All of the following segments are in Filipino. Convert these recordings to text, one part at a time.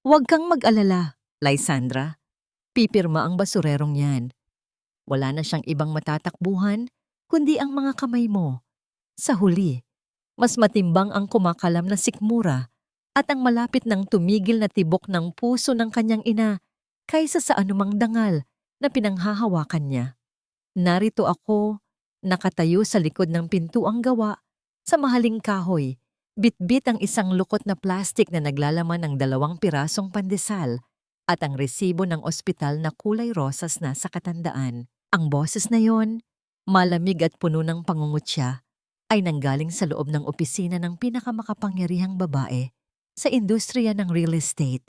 Huwag kang mag-alala, Lysandra. Pipirma ang basurerong yan. Wala na siyang ibang matatakbuhan, kundi ang mga kamay mo. Sa huli, mas matimbang ang kumakalam na sikmura at ang malapit ng tumigil na tibok ng puso ng kanyang ina kaysa sa anumang dangal na pinanghahawakan niya. Narito ako, nakatayo sa likod ng pintuang gawa sa mahaling kahoy, bitbit ang isang lukot na plastik na naglalaman ng 2 pirasong pandesal at ang resibo ng ospital na kulay rosas na sa katandaan. Ang boses na yon, malamig at puno ng pangungutya, ay nanggaling sa loob ng opisina ng pinakamakapangyarihang babae sa industriya ng real estate.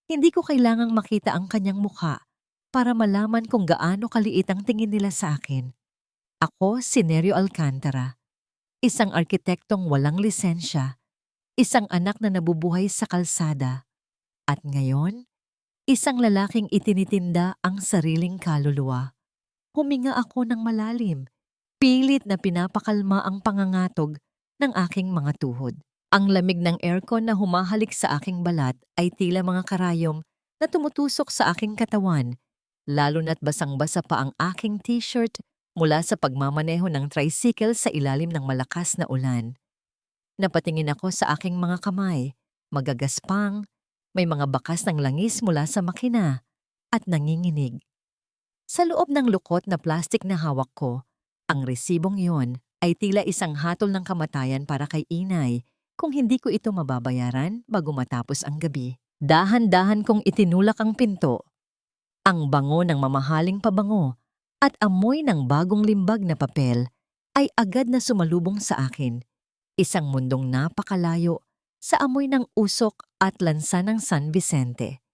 Hindi ko kailangang makita ang kanyang mukha para malaman kung gaano kaliit ang tingin nila sa akin. Ako si Nerio Alcantara, isang arkitektong walang lisensya, isang anak na nabubuhay sa kalsada, at ngayon, isang lalaking itinitinda ang sariling kaluluwa. Huminga ako ng malalim, pilit na pinapakalma ang pangangatog ng aking mga tuhod. Ang lamig ng aircon na humahalik sa aking balat ay tila mga karayom na tumutusok sa aking katawan, lalo na't basang-basa pa ang aking t-shirt mula sa pagmamaneho ng tricycle sa ilalim ng malakas na ulan. Napatingin ako sa aking mga kamay, magagaspang, may mga bakas ng langis mula sa makina, at nanginginig. Sa loob ng lukot na plastik na hawak ko, ang resibong yon ay tila isang hatol ng kamatayan para kay inay kung hindi ko ito mababayaran bago matapos ang gabi. Dahan-dahan kong itinulak ang pinto. Ang bango ng mamahaling pabango at amoy ng bagong limbag na papel ay agad na sumalubong sa akin. Isang mundong napakalayo sa amoy ng usok at lansa ng San Vicente.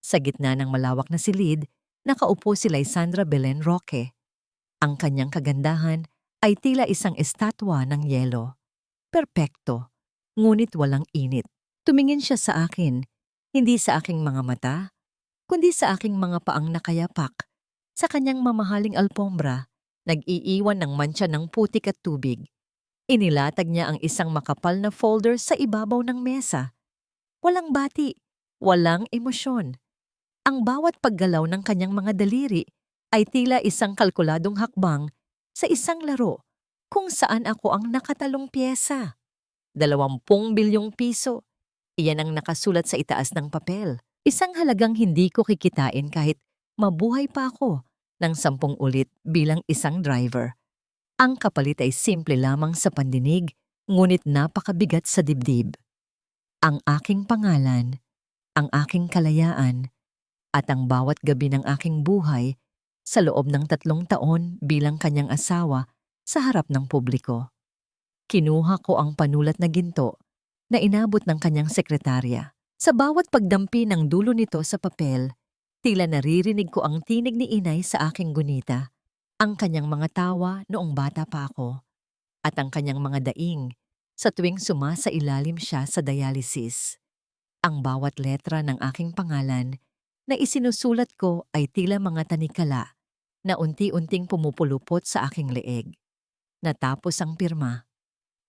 Sa gitna ng malawak na silid, nakaupo si Lysandra Belen Roque. Ang kanyang kagandahan ay tila isang estatwa ng yelo. Perpekto, ngunit walang init. Tumingin siya sa akin, hindi sa aking mga mata, kundi sa aking mga paang nakayapak. Sa kanyang mamahaling alpombra, nag-iiwan ng mantsa ng putik at tubig. Inilatag niya ang isang makapal na folder sa ibabaw ng mesa. Walang bati, walang emosyon. Ang bawat paggalaw ng kanyang mga daliri ay tila isang kalkuladong hakbang sa isang laro kung saan ako ang nakatalong pyesa. 20 bilyong piso. Iyan ang nakasulat sa itaas ng papel. Isang halagang hindi ko kikitain kahit mabuhay pa ako ng 10 ulit bilang isang driver. Ang kapalit ay simple lamang sa pandinig, ngunit napakabigat sa dibdib. Ang aking pangalan, ang aking kalayaan, at ang bawat gabi ng aking buhay sa loob ng 3 taon bilang kanyang asawa sa harap ng publiko. Kinuha ko ang panulat na ginto na inabot ng kanyang sekretarya. Sa bawat pagdampi ng dulo nito sa papel, tila naririnig ko ang tinig ni inay sa aking gunita, ang kanyang mga tawa noong bata pa ako, at ang kanyang mga daing sa tuwing sumasailalim siya sa dialysis. Ang bawat letra ng aking pangalan na isinusulat ko ay tila mga tanikala na unti-unting pumupulupot sa aking leeg. Natapos ang pirma.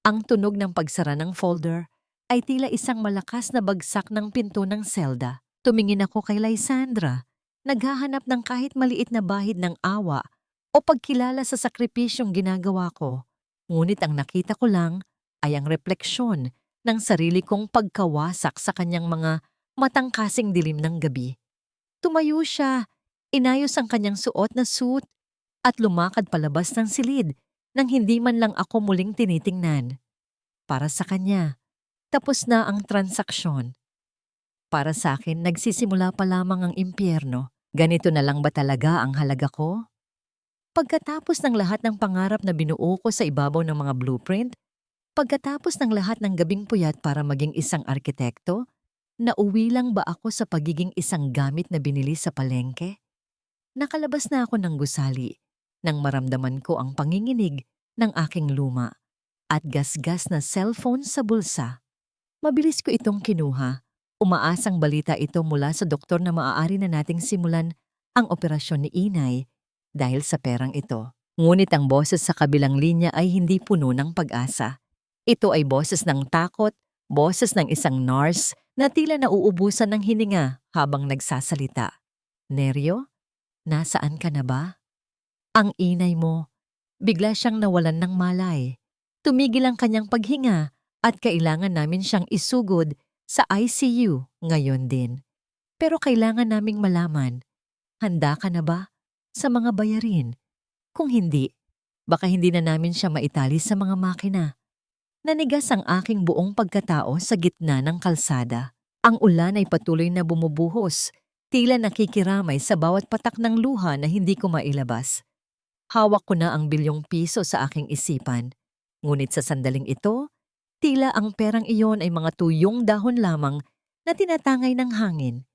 Ang tunog ng pagsara ng folder ay tila isang malakas na bagsak ng pinto ng selda. Tumingin ako kay Lysandra, naghahanap ng kahit maliit na bahid ng awa o pagkilala sa sakripisyong ginagawa ko. Ngunit ang nakita ko lang ay ang refleksyon ng sarili kong pagkawasak sa kanyang mga matangkasing dilim ng gabi. Tumayo siya, inayos ang kanyang suot na suit at lumakad palabas ng silid nang hindi man lang ako muling tinitingnan. Para sa kanya, tapos na ang transaksyon. Para sa akin, nagsisimula pa lamang ang impyerno. Ganito na lang ba talaga ang halaga ko? Pagkatapos ng lahat ng pangarap na binuo ko sa ibabaw ng mga blueprint, pagkatapos ng lahat ng gabing puyat para maging isang arkitekto, nauwi lang ba ako sa pagiging isang gamit na binili sa palengke? Nakalabas na ako ng gusali nang maramdaman ko ang panginginig ng aking luma at gasgas na cellphone sa bulsa. Mabilis ko itong kinuha. Umaasang balita ito mula sa doktor na maaari na nating simulan ang operasyon ni inay dahil sa perang ito. Ngunit ang boses sa kabilang linya ay hindi puno ng pag-asa. Ito ay boses ng takot, boses ng isang nurse na tila nauubusan ng hininga habang nagsasalita. Neryo, nasaan ka na ba? Ang inay mo. Bigla siyang nawalan ng malay. Tumigil ang kanyang paghinga at kailangan namin siyang isugod sa ICU ngayon din. Pero kailangan naming malaman, handa ka na ba sa mga bayarin? Kung hindi, baka hindi na namin siya maitali sa mga makina. Nanigas ang aking buong pagkatao sa gitna ng kalsada. Ang ulan ay patuloy na bumubuhos, tila nakikiramay sa bawat patak ng luha na hindi ko mailabas. Hawak ko na ang ₱1 sa aking isipan. Ngunit sa sandaling ito, tila ang perang iyon ay mga tuyong dahon lamang na tinatangay ng hangin.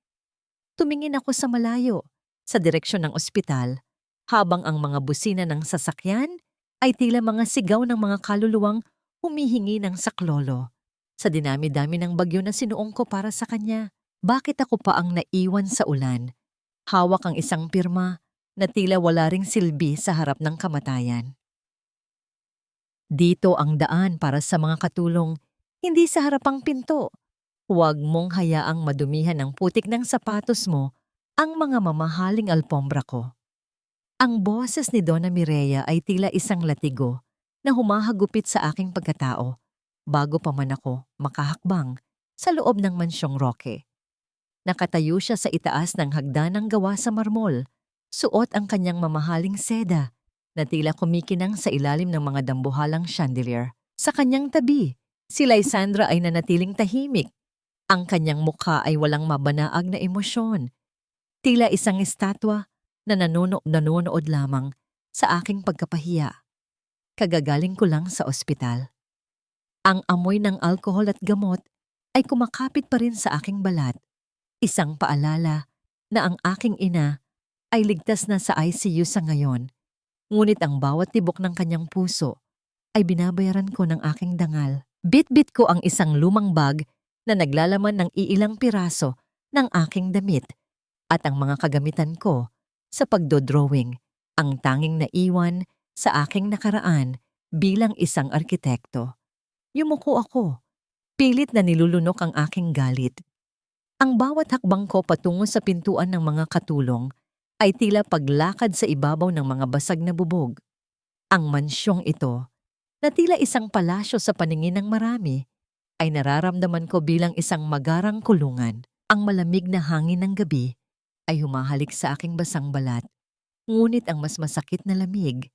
Tumingin ako sa malayo, sa direksyon ng ospital, habang ang mga busina ng sasakyan ay tila mga sigaw ng mga kaluluwang humihingi ng saklolo. Sa dinami-dami ng bagyo na sinuong ko para sa kanya, bakit ako pa ang naiwan sa ulan? Hawak ang isang pirma na tila wala ring silbi sa harap ng kamatayan. Dito ang daan para sa mga katulong, hindi sa harapang pinto. Huwag mong hayaang madumihan ng putik ng sapatos mo ang mga mamahaling alpombra ko. Ang boses ni Donna Mireya ay tila isang latigo na humahagupit sa aking pagkatao bago pa man ako makahakbang sa loob ng mansyong Roque. Nakatayo siya sa itaas ng hagdanang gawa sa marmol. Suot ang kanyang mamahaling seda na tila kumikinang sa ilalim ng mga dambuhalang chandelier. Sa kanyang tabi, si Lysandra ay nanatiling tahimik. Ang kanyang mukha ay walang mabanaag na emosyon. Tila isang estatwa na nanonood lamang sa aking pagkapahiya. Kagagaling ko lang sa ospital. Ang amoy ng alkohol at gamot ay kumakapit pa rin sa aking balat. Isang paalala na ang aking ina ay ligtas na sa ICU sa ngayon. Ngunit ang bawat tibok ng kanyang puso ay binabayaran ko ng aking dangal. Bit-bit ko ang isang lumang bag na naglalaman ng iilang piraso ng aking damit at ang mga kagamitan ko sa pagdodrawing, ang tanging naiwan sa aking nakaraan bilang isang arkitekto. Yumuko ako, pilit na nilulunok ang aking galit. Ang bawat hakbang ko patungo sa pintuan ng mga katulong ay tila paglakad sa ibabaw ng mga basag na bubog. Ang mansyong ito, na tila isang palasyo sa paningin ng marami, ay nararamdaman ko bilang isang magarang kulungan. Ang malamig na hangin ng gabi ay humahalik sa aking basang balat, ngunit ang mas masakit na lamig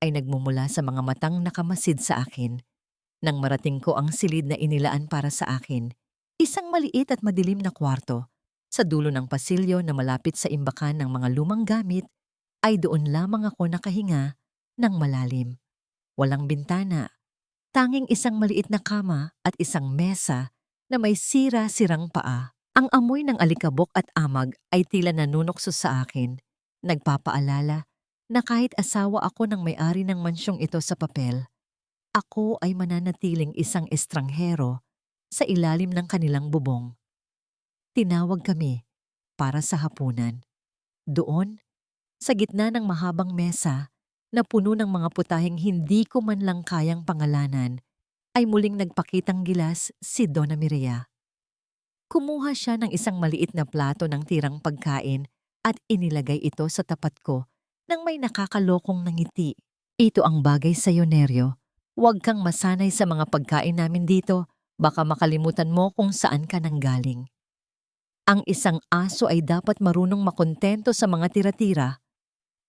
ay nagmumula sa mga matang nakamasid sa akin. Nang marating ko ang silid na inilaan para sa akin, isang maliit at madilim na kwarto, sa dulo ng pasilyo na malapit sa imbakan ng mga lumang gamit, ay doon lamang ako nakahinga ng malalim. Walang bintana, tanging isang maliit na kama at isang mesa na may sira-sirang paa. Ang amoy ng alikabok at amag ay tila nanunokso sa akin, nagpapaalala na kahit asawa ako ng may-ari ng mansyong ito sa papel, ako ay mananatiling isang estranghero sa ilalim ng kanilang bubong. Tinawag kami para sa hapunan. Doon, sa gitna ng mahabang mesa na puno ng mga putaheng hindi ko man lang kayang pangalanan, ay muling nagpakitang gilas si Donna Mireya. Kumuha siya ng isang maliit na plato ng tirang pagkain at inilagay ito sa tapat ko nang may nakakalokong ngiti. Ito ang bagay sa iyo, Neryo. Huwag kang masanay sa mga pagkain namin dito, baka makalimutan mo kung saan ka nanggaling. Ang isang aso ay dapat marunong makontento sa mga tira-tira.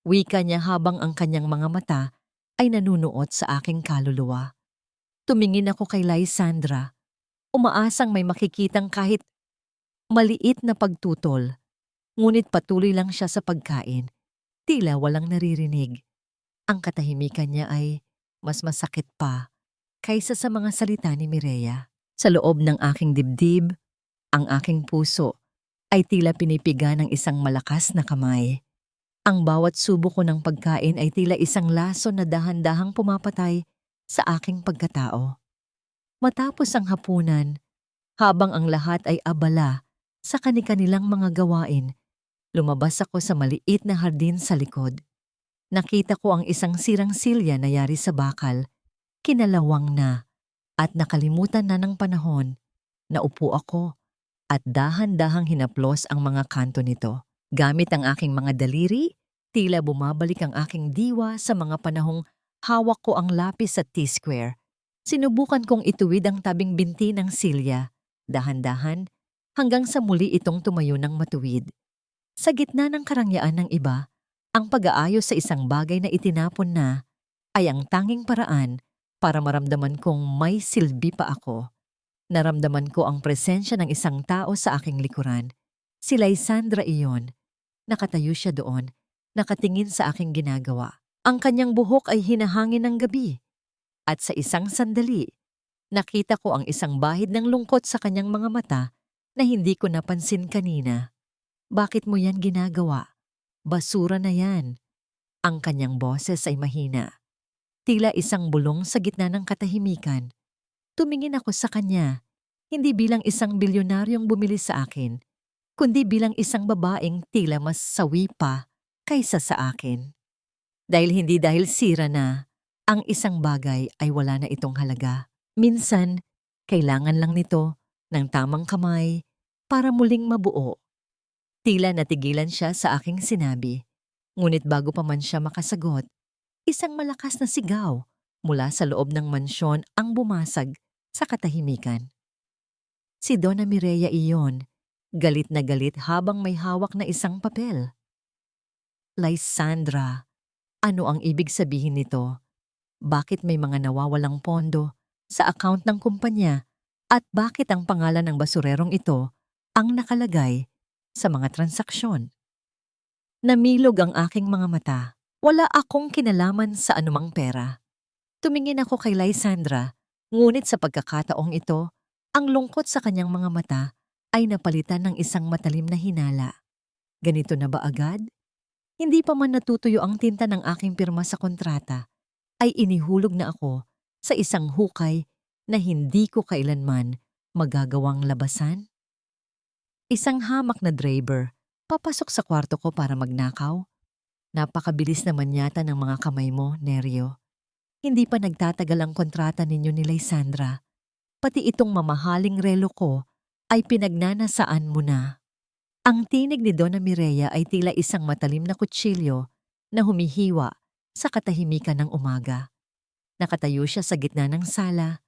Wika niya habang ang kanyang mga mata ay nanunuot sa aking kaluluwa. Tumingin ako kay Lysandra, umaasang may makikitang kahit maliit na pagtutol. Ngunit patuloy lang siya sa pagkain, tila walang naririnig. Ang katahimikan niya ay mas masakit pa kaysa sa mga salita ni Mireya. Sa loob ng aking dibdib, ang aking puso ay tila pinipiga ng isang malakas na kamay. Ang bawat subo ko ng pagkain ay tila isang laso na dahan-dahang pumapatay sa aking pagkatao. Matapos ang hapunan, habang ang lahat ay abala sa kani-kanilang mga gawain, lumabas ako sa maliit na hardin sa likod. Nakita ko ang isang sirang silya na yari sa bakal, kinalawang na, at nakalimutan na ng panahon. Naupo ako at dahan-dahang hinaplos ang mga kanto nito. Gamit ang aking mga daliri, tila bumabalik ang aking diwa sa mga panahong hawak ko ang lapis sa T-square. Sinubukan kong ituwid ang tabing binti ng silya, dahan-dahan, hanggang sa muli itong tumayo ng matuwid. Sa gitna ng karangyaan ng iba, ang pag-aayos sa isang bagay na itinapon na ay ang tanging paraan para maramdaman kong may silbi pa ako. Naramdaman ko ang presensya ng isang tao sa aking likuran. Si Lysandra iyon. Nakatayo siya doon, nakatingin sa aking ginagawa. Ang kanyang buhok ay hinahangin ng gabi. At sa isang sandali, nakita ko ang isang bahid ng lungkot sa kanyang mga mata na hindi ko napansin kanina. Bakit mo yan ginagawa? Basura na yan. Ang kanyang boses ay mahina. Tila isang bulong sa gitna ng katahimikan. Tumingin ako sa kanya, hindi bilang isang bilyonaryong bumili sa akin, kundi bilang isang babaeng tila mas sawi pa kaysa sa akin. Dahil sira na, ang isang bagay ay wala na itong halaga. Minsan, kailangan lang nito ng tamang kamay para muling mabuo. Tila natigilan siya sa aking sinabi, ngunit bago pa man siya makasagot, isang malakas na sigaw mula sa loob ng mansyon ang bumasag sa katahimikan. Si Donna Mireya iyon, galit na galit habang may hawak na isang papel. Lysandra, ano ang ibig sabihin nito? Bakit may mga nawawalang pondo sa account ng kumpanya at bakit ang pangalan ng basurerong ito ang nakalagay sa mga transaksyon? Namilog ang aking mga mata. Wala akong kinalaman sa anumang pera. Tumingin ako kay Lysandra, ngunit sa pagkakataong ito, ang lungkot sa kanyang mga mata ay napalitan ng isang matalim na hinala. Ganito na ba agad? Hindi pa man natutuyo ang tinta ng aking pirma sa kontrata, ay inihulog na ako sa isang hukay na hindi ko kailanman magagawang labasan? Isang hamak na driver, papasok sa kwarto ko para magnakaw. Napakabilis naman yata ng mga kamay mo, Neryo. Hindi pa nagtatagal ang kontrata ninyo ni Lysandra. Pati itong mamahaling relo ko ay pinagnanasaan mo na. Ang tinig ni Donna Mireya ay tila isang matalim na kutsilyo na humihiwa sa katahimikan ng umaga. Nakatayo siya sa gitna ng sala,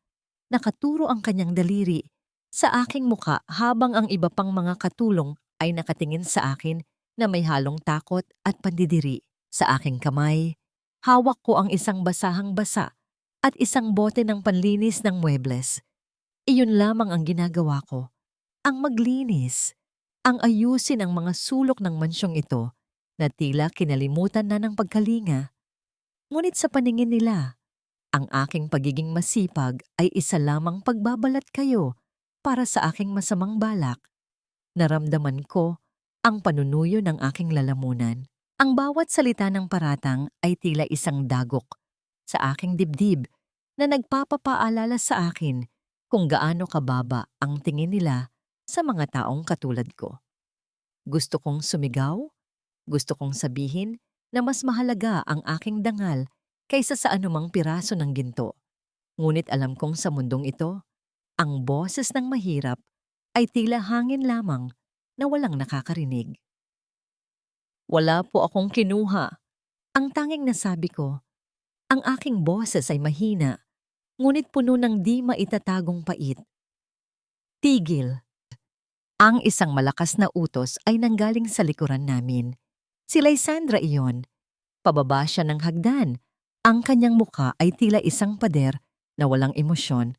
nakaturo ang kanyang daliri sa aking muka habang ang iba pang mga katulong ay nakatingin sa akin na may halong takot at pandidiri. Sa aking kamay, hawak ko ang isang basahang basa at isang bote ng panlinis ng muebles. Iyon lamang ang ginagawa ko, ang maglinis, ang ayusin ang mga sulok ng mansyong ito na tila kinalimutan na ng pagkalinga. Ngunit sa paningin nila, ang aking pagiging masipag ay isa lamang pagbabalat kayo para sa aking masamang balak. Naramdaman ko ang panunuyo ng aking lalamunan. Ang bawat salita ng paratang ay tila isang dagok sa aking dibdib na nagpapapaalala sa akin kung gaano kababa ang tingin nila sa mga taong katulad ko. Gusto kong sumigaw, gusto kong sabihin na mas mahalaga ang aking dangal kaysa sa anumang piraso ng ginto. Ngunit alam kong sa mundong ito, ang boses ng mahirap ay tila hangin lamang na walang nakakarinig. Wala po akong kinuha. Ang tanging nasabi ko, ang aking boses ay mahina, ngunit puno ng di maitatagong pait. Tigil. Ang isang malakas na utos ay nanggaling sa likuran namin. Si Lysandra iyon. Pababa siya ng hagdan. Ang kanyang muka ay tila isang pader na walang emosyon.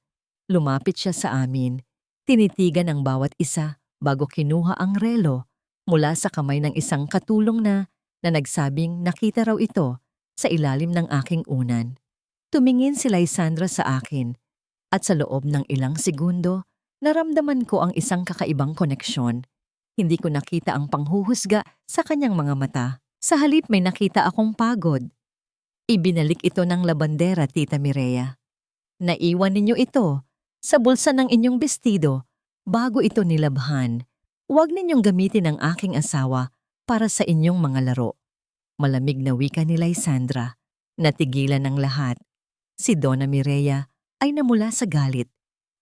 Lumapit siya sa amin. Tinitigan ang bawat isa bago kinuha ang relo mula sa kamay ng isang katulong na nagsabing nakita raw ito sa ilalim ng aking unan. Tumingin si Lysandra sa akin at sa loob ng ilang segundo, naramdaman ko ang isang kakaibang koneksyon. Hindi ko nakita ang panghuhusga sa kanyang mga mata. Sa halip may nakita akong pagod. Ibinalik ito ng labandera, Tita Mireya. Naiwan ninyo ito sa bulsa ng inyong bestido bago ito nilabhan. Huwag ninyong gamitin ang aking asawa para sa inyong mga laro. Malamig na wika ni Lysandra. Natigilan ng lahat. Si Donna Mireya ay namula sa galit.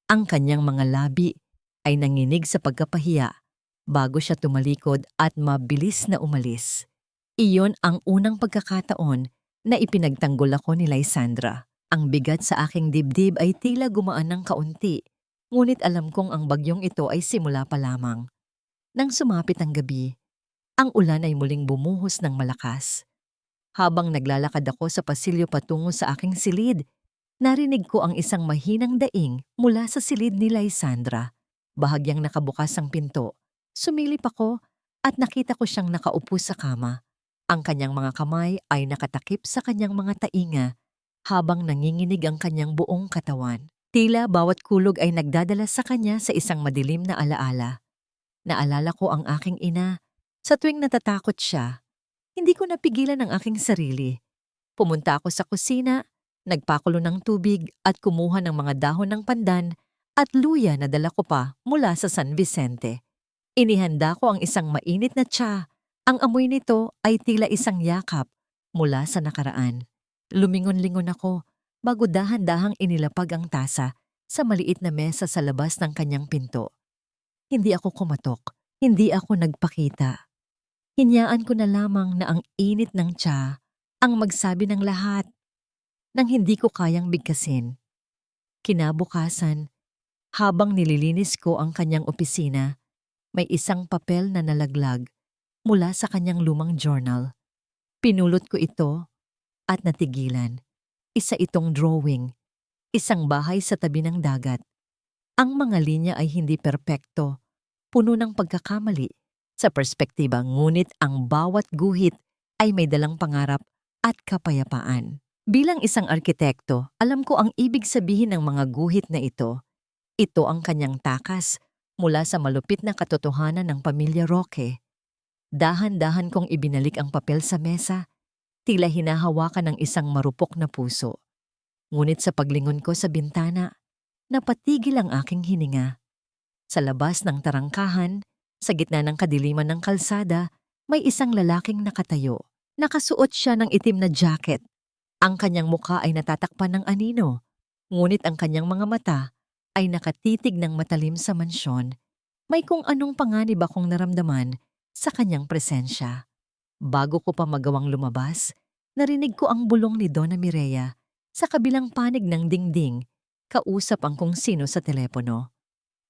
Ang kanyang mga labi ay nanginig sa pagkapahiya bago siya tumalikod at mabilis na umalis. Iyon ang unang pagkakataon na ipinagtanggol ako ni Lysandra. Ang bigat sa aking dibdib ay tila gumaan ng kaunti, ngunit alam kong ang bagyong ito ay simula pa lamang. Nang sumapit ang gabi, ang ulan ay muling bumuhos ng malakas. Habang naglalakad ako sa pasilyo patungo sa aking silid, narinig ko ang isang mahinang daing mula sa silid ni Lysandra. Bahagyang nakabukas ang pinto. Sumilip ako at nakita ko siyang nakaupo sa kama. Ang kanyang mga kamay ay nakatakip sa kanyang mga tainga habang nanginginig ang kanyang buong katawan. Tila bawat kulog ay nagdadala sa kanya sa isang madilim na alaala. Naalala ko ang aking ina. Sa tuwing natatakot siya, hindi ko napigilan ang aking sarili. Pumunta ako sa kusina, nagpakulo ng tubig at kumuha ng mga dahon ng pandan at luya na dala ko pa mula sa San Vicente. Inihanda ko ang isang mainit na tsa. Ang amoy nito ay tila isang yakap mula sa nakaraan. Lumingon-lingon ako bago dahan-dahang inilapag ang tasa sa maliit na mesa sa labas ng kanyang pinto. Hindi ako kumatok, hindi ako nagpakita. Hinyaan ko na lamang na ang init ng tsa ang magsabi ng lahat nang hindi ko kayang bigkasin. Kinabukasan, habang nililinis ko ang kanyang opisina, may isang papel na nalaglag mula sa kanyang lumang journal. Pinulot ko ito at natigilan. Isa itong drawing, isang bahay sa tabi ng dagat. Ang mga linya ay hindi perpekto, puno ng pagkakamali sa perspektiba, ngunit ang bawat guhit ay may dalang pangarap at kapayapaan. Bilang isang arkitekto, alam ko ang ibig sabihin ng mga guhit na ito. Ito ang kanyang takas mula sa malupit na katotohanan ng pamilya Roque. Dahan-dahan kong ibinalik ang papel sa mesa, tila hinahawakan ng isang marupok na puso. Ngunit sa paglingon ko sa bintana, napatigil ang aking hininga. Sa labas ng tarangkahan, sa gitna ng kadiliman ng kalsada, may isang lalaking nakatayo. Nakasuot siya ng itim na jacket. Ang kanyang mukha ay natatakpan ng anino, ngunit ang kanyang mga mata ay nakatitig ng matalim sa mansyon. May kung anong panganib akong naramdaman sa kanyang presensya. Bago ko pa magawang lumabas, narinig ko ang bulong ni Donna Mireya sa kabilang panig ng dingding, kausap ang kung sino sa telepono.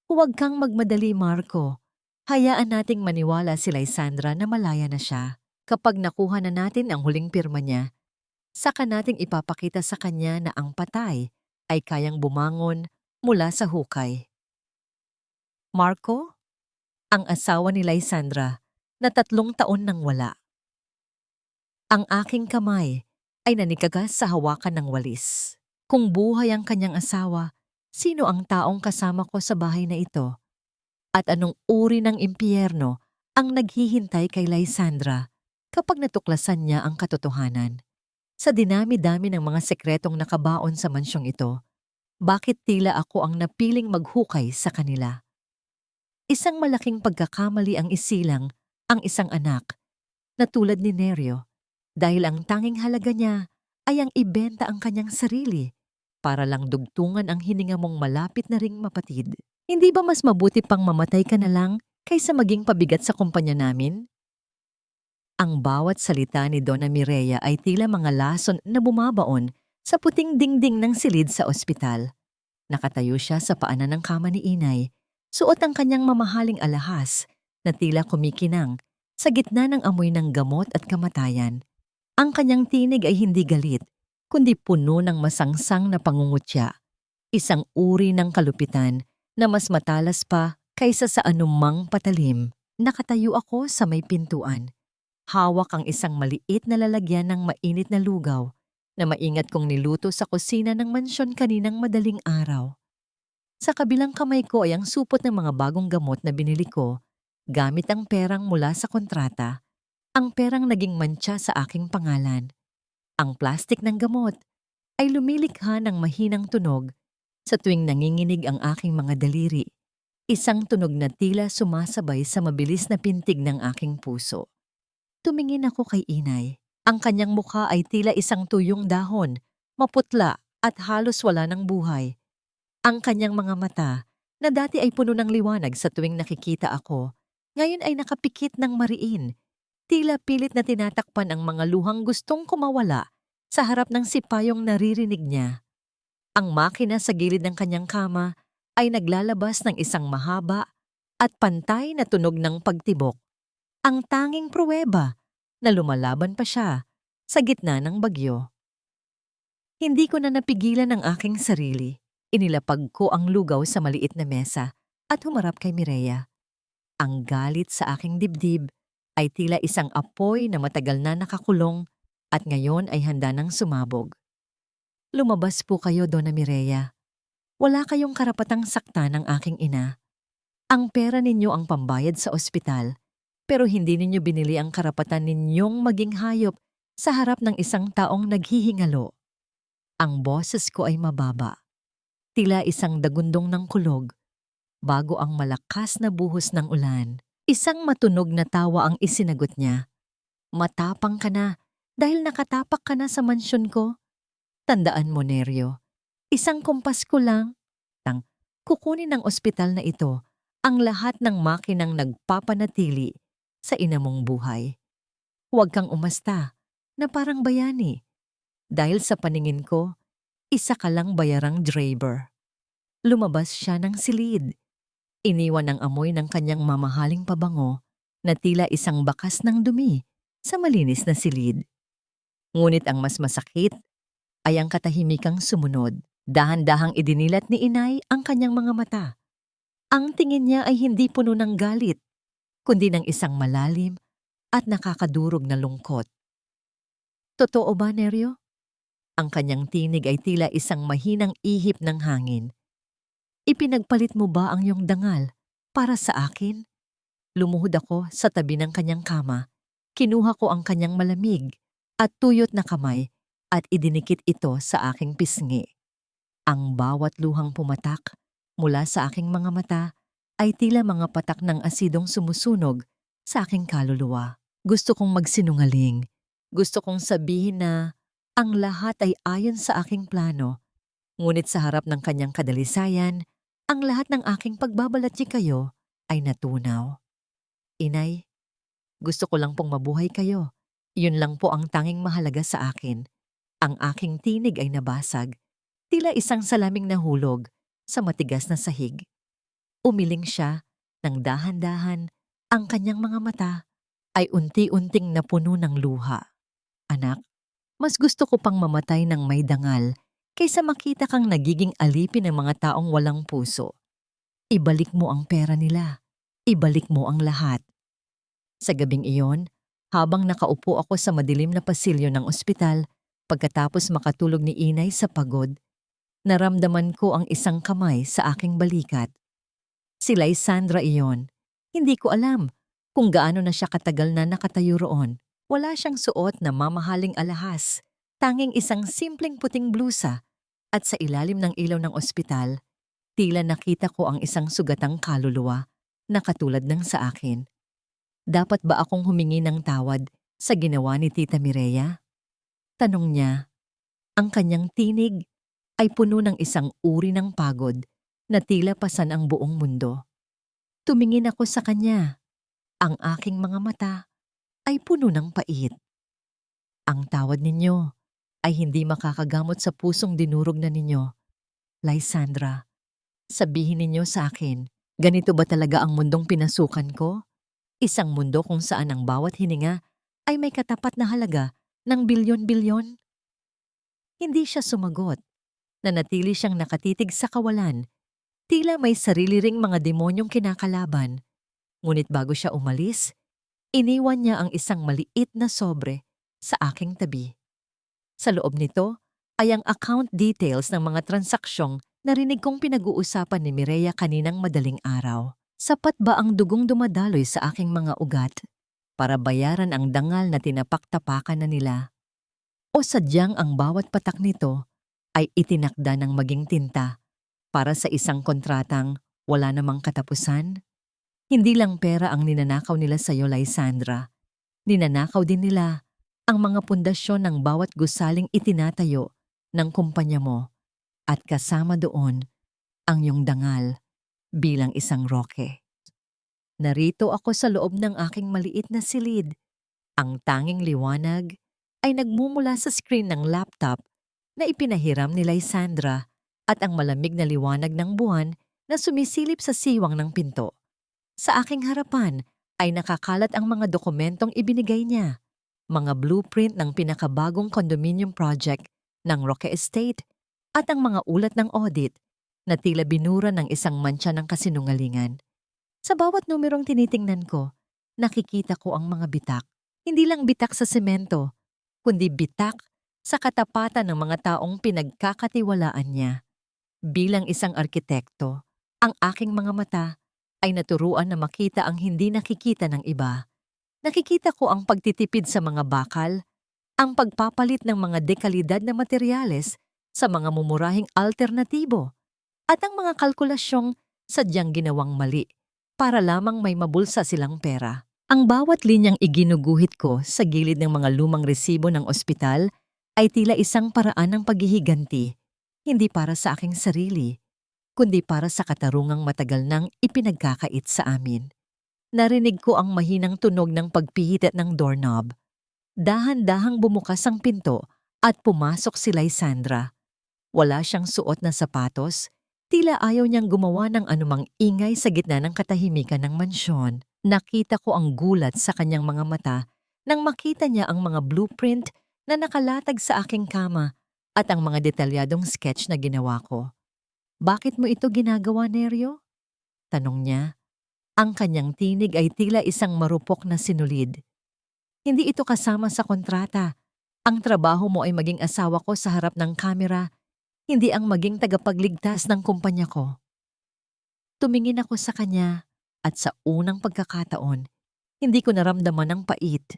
Huwag kang magmadali, Marco. Hayaan nating maniwala si Lysandra na malaya na siya. Kapag nakuha na natin ang huling pirma niya, saka nating ipapakita sa kanya na ang patay ay kayang bumangon mula sa hukay. Marco, ang asawa ni Lysandra na 3 taon nang wala. Ang aking kamay ay nanikagas sa hawakan ng walis. Kung buhay ang kanyang asawa, sino ang taong kasama ko sa bahay na ito? At anong uri ng impyerno ang naghihintay kay Lysandra kapag natuklasan niya ang katotohanan? Sa dinami-dami ng mga sekretong nakabaon sa mansyong ito, bakit tila ako ang napiling maghukay sa kanila? Isang malaking pagkakamali ang isilang ang isang anak na tulad ni Nerio dahil ang tanging halaga niya ay ang ibenta ang kanyang sarili para lang dugtungan ang hininga mong malapit na ring mapatid. Hindi ba mas mabuti pang mamatay ka na lang kaysa maging pabigat sa kumpanya namin? Ang bawat salita ni Donna Mireya ay tila mga lason na bumabaon sa puting dingding ng silid sa ospital. Nakatayo siya sa paanan ng kama ni Inay, suot ang kanyang mamahaling alahas na tila kumikinang sa gitna ng amoy ng gamot at kamatayan. Ang kanyang tinig ay hindi galit, kundi puno ng masangsang na pangungutya, isang uri ng kalupitan na mas matalas pa kaysa sa anumang patalim. Nakatayo ako sa may pintuan. Hawak ang isang maliit na lalagyan ng mainit na lugaw na maingat kong niluto sa kusina ng mansyon kaninang madaling araw. Sa kabilang kamay ko ay ang supot ng mga bagong gamot na binili ko gamit ang perang mula sa kontrata. Ang perang naging mantsa sa aking pangalan. Ang plastik ng gamot ay lumilikha ng mahinang tunog sa tuwing nanginginig ang aking mga daliri. Isang tunog na tila sumasabay sa mabilis na pintig ng aking puso. Tumingin ako kay Inay. Ang kanyang mukha ay tila isang tuyong dahon, maputla at halos wala ng buhay. Ang kanyang mga mata na dati ay puno ng liwanag sa tuwing nakikita ako, ngayon ay nakapikit ng mariin. Tila pilit na tinatakpan ang mga luhang gustong kumawala sa harap ng sipayong naririnig niya. Ang makina sa gilid ng kanyang kama ay naglalabas ng isang mahaba at pantay na tunog ng pagtibok. Ang tanging pruweba na lumalaban pa siya sa gitna ng bagyo. Hindi ko na napigilan ang aking sarili. Inilapag ko ang lugaw sa maliit na mesa at humarap kay Mireya. Ang galit sa aking dibdib ay tila isang apoy na matagal na nakakulong at ngayon ay handa nang sumabog. Lumabas po kayo, Donna Mireya. Wala kayong karapatang saktan ng aking ina. Ang pera ninyo ang pambayad sa ospital, pero hindi ninyo binili ang karapatan ninyong maging hayop sa harap ng isang taong naghihingalo. Ang boses ko ay mababa, tila isang dagundong ng kulog, bago ang malakas na buhos ng ulan. Isang matunog na tawa ang isinagot niya. Matapang ka na dahil nakatapak ka na sa mansyon ko. Tandaan mo, Neryo, isang kumpas ko lang. Kukunin ng ospital na ito ang lahat ng makinang nagpapanatili sa ina mong buhay. Huwag kang umasta na parang bayani. Dahil sa paningin ko, isa ka lang bayarang driver. Lumabas siya ng silid. Iniwan ang amoy ng kanyang mamahaling pabango na tila isang bakas ng dumi sa malinis na silid. Ngunit ang mas masakit ay ang katahimikang sumunod. Dahan-dahang idinilat ni Inay ang kanyang mga mata. Ang tingin niya ay hindi puno ng galit, kundi ng isang malalim at nakakadurog na lungkot. Totoo ba, Neryo? Ang kanyang tinig ay tila isang mahinang ihip ng hangin. Ipinagpalit mo ba ang iyong dangal para sa akin? Lumuhod ako sa tabi ng kanyang kama. Kinuha ko ang kanyang malamig at tuyot na kamay at idinikit ito sa aking pisngi. Ang bawat luhang pumatak mula sa aking mga mata ay tila mga patak ng asidong sumusunog sa aking kaluluwa. Gusto kong magsinungaling. Gusto kong sabihin na ang lahat ay ayon sa aking plano. Ngunit sa harap ng kanyang kadalisayan, ang lahat ng aking pagbabalatsi kayo ay natunaw. Inay, gusto ko lang pong mabuhay kayo. Yun lang po ang tanging mahalaga sa akin. Ang aking tinig ay nabasag. Tila isang salaming nahulog sa matigas na sahig. Umiling siya ng dahan-dahan, ang kanyang mga mata ay unti-unting napuno ng luha. Anak, mas gusto ko pang mamatay ng may dangal kaysa makita kang nagiging alipin ng mga taong walang puso. Ibalik mo ang pera nila. Ibalik mo ang lahat. Sa gabing iyon, habang nakaupo ako sa madilim na pasilyo ng ospital, pagkatapos makatulog ni Inay sa pagod, naramdaman ko ang isang kamay sa aking balikat. Si Lysandra iyon. Hindi ko alam kung gaano na siya katagal na nakatayo roon. Wala siyang suot na mamahaling alahas, tanging isang simpleng puting blusa, at sa ilalim ng ilaw ng ospital, tila nakita ko ang isang sugatang kaluluwa na katulad ng sa akin. Dapat ba akong humingi ng tawad sa ginawa ni Tita Mireya? Tanong niya. Ang kanyang tinig ay puno ng isang uri ng pagod na tila pasan ang buong mundo. Tumingin ako sa kanya. Ang aking mga mata ay puno ng pait. Ang tawad ninyo ay hindi makakagamot sa pusong dinurog na ninyo. Lysandra, sabihin ninyo sa akin, ganito ba talaga ang mundong pinasukan ko? Isang mundo kung saan ang bawat hininga ay may katapat na halaga ng bilyon-bilyon? Hindi siya sumagot. Nanatili siyang nakatitig sa kawalan. Tila may sarili ring mga demonyong kinakalaban. Ngunit bago siya umalis, iniwan niya ang isang maliit na sobre sa aking tabi. Sa loob nito ay ang account details ng mga transaksyong narinig kong pinag-uusapan ni Mireya kaninang madaling araw. Sapat ba ang dugong dumadaloy sa aking mga ugat para bayaran ang dangal na tinapak-tapakan na nila? O sadyang ang bawat patak nito ay itinakda ng maging tinta para sa isang kontratang wala namang katapusan? Hindi lang pera ang ninanakaw nila sa iyo, Lysandra. Ninanakaw din nila ang mga pundasyon ng bawat gusaling itinatayo ng kumpanya mo at kasama doon ang iyong dangal. bilang isang roke. Narito ako sa loob ng aking maliit na silid. Ang tanging liwanag ay nagmumula sa screen ng laptop na ipinahiram ni Lysandra at ang malamig na liwanag ng buwan na sumisilip sa siwang ng pinto. Sa aking harapan ay nakakalat ang mga dokumentong ibinigay niya, mga blueprint ng pinakabagong condominium project ng Roque Estate at ang mga ulat ng audit na tila binura ng isang mantsa ng kasinungalingan. Sa bawat numerong tinitingnan ko, nakikita ko ang mga bitak. Hindi lang bitak sa semento, kundi bitak sa katapatan ng mga taong pinagkakatiwalaan niya. Bilang isang arkitekto, ang aking mga mata ay naturuan na makita ang hindi nakikita ng iba. Nakikita ko ang pagtitipid sa mga bakal, ang pagpapalit ng mga dekalidad na materyales sa mga mumurahing alternatibo, at ang mga kalkulasyong sadyang ginawang mali para lamang may mabulsa silang pera. Ang bawat linyang iginuguhit ko sa gilid ng mga lumang resibo ng ospital ay tila isang paraan ng paghihiganti, hindi para sa aking sarili, kundi para sa katarungang matagal nang ipinagkakait sa amin. Narinig ko ang mahinang tunog ng pagpihitit ng doorknob. Dahan-dahang bumukas ang pinto at pumasok si Lysandra. Wala siyang suot na sapatos, tila ayaw niyang gumawa ng anumang ingay sa gitna ng katahimikan ng mansyon. Nakita ko ang gulat sa kanyang mga mata nang makita niya ang mga blueprint na nakalatag sa aking kama at ang mga detalyadong sketch na ginawa ko. "Bakit mo ito ginagawa, Neryo?" tanong niya. Ang kanyang tinig ay tila isang marupok na sinulid. "Hindi ito kasama sa kontrata. Ang trabaho mo ay maging asawa ko sa harap ng kamera, hindi ang maging tagapagligtas ng kumpanya ko." Tumingin ako sa kanya at sa unang pagkakataon, hindi ko naramdaman ang pait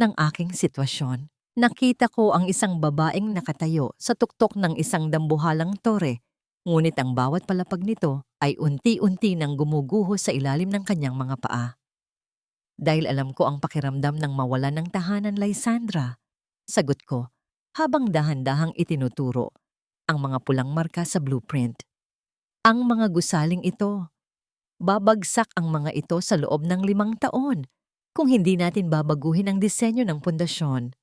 ng aking sitwasyon. Nakita ko ang isang babaeng nakatayo sa tuktok ng isang dambuhalang tore, ngunit ang bawat palapag nito ay unti-unti nang gumuguho sa ilalim ng kanyang mga paa. "Dahil alam ko ang pakiramdam ng mawalan ng tahanan, Lysandra," sagot ko, habang dahan-dahang itinuturo ang mga pulang marka sa blueprint. "Ang mga gusaling ito, babagsak ang mga ito sa loob ng 5 taon kung hindi natin babaguhin ang disenyo ng pundasyon.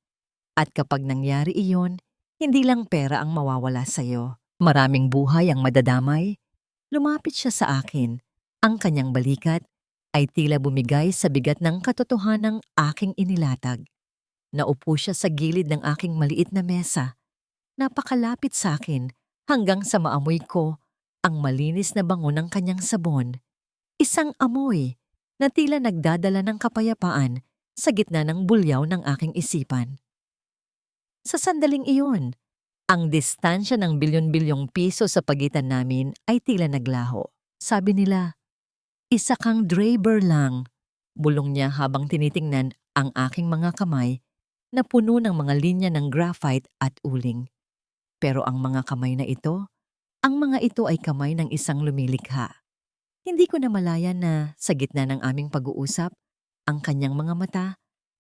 At kapag nangyari iyon, hindi lang pera ang mawawala sa'yo. Maraming buhay ang madadamay." Lumapit siya sa akin. Ang kanyang balikat ay tila bumigay sa bigat ng katotohanang aking inilatag. Naupo siya sa gilid ng aking maliit na mesa. Napakalapit sa akin hanggang sa maamoy ko ang malinis na bango ng kanyang sabon. Isang amoy na tila nagdadala ng kapayapaan sa gitna ng bulyaw ng aking isipan. Sa sandaling iyon, ang distansya ng bilyon-bilyong piso sa pagitan namin ay tila naglaho. Sabi nila, "Isa kang Draper lang," bulong niya habang tinitingnan ang aking mga kamay na puno ng mga linya ng graphite at uling. Pero ang mga kamay na ito, ang mga ito ay kamay ng isang lumilikha. Hindi ko namalayan na sa gitna ng aming pag-uusap, ang kanyang mga mata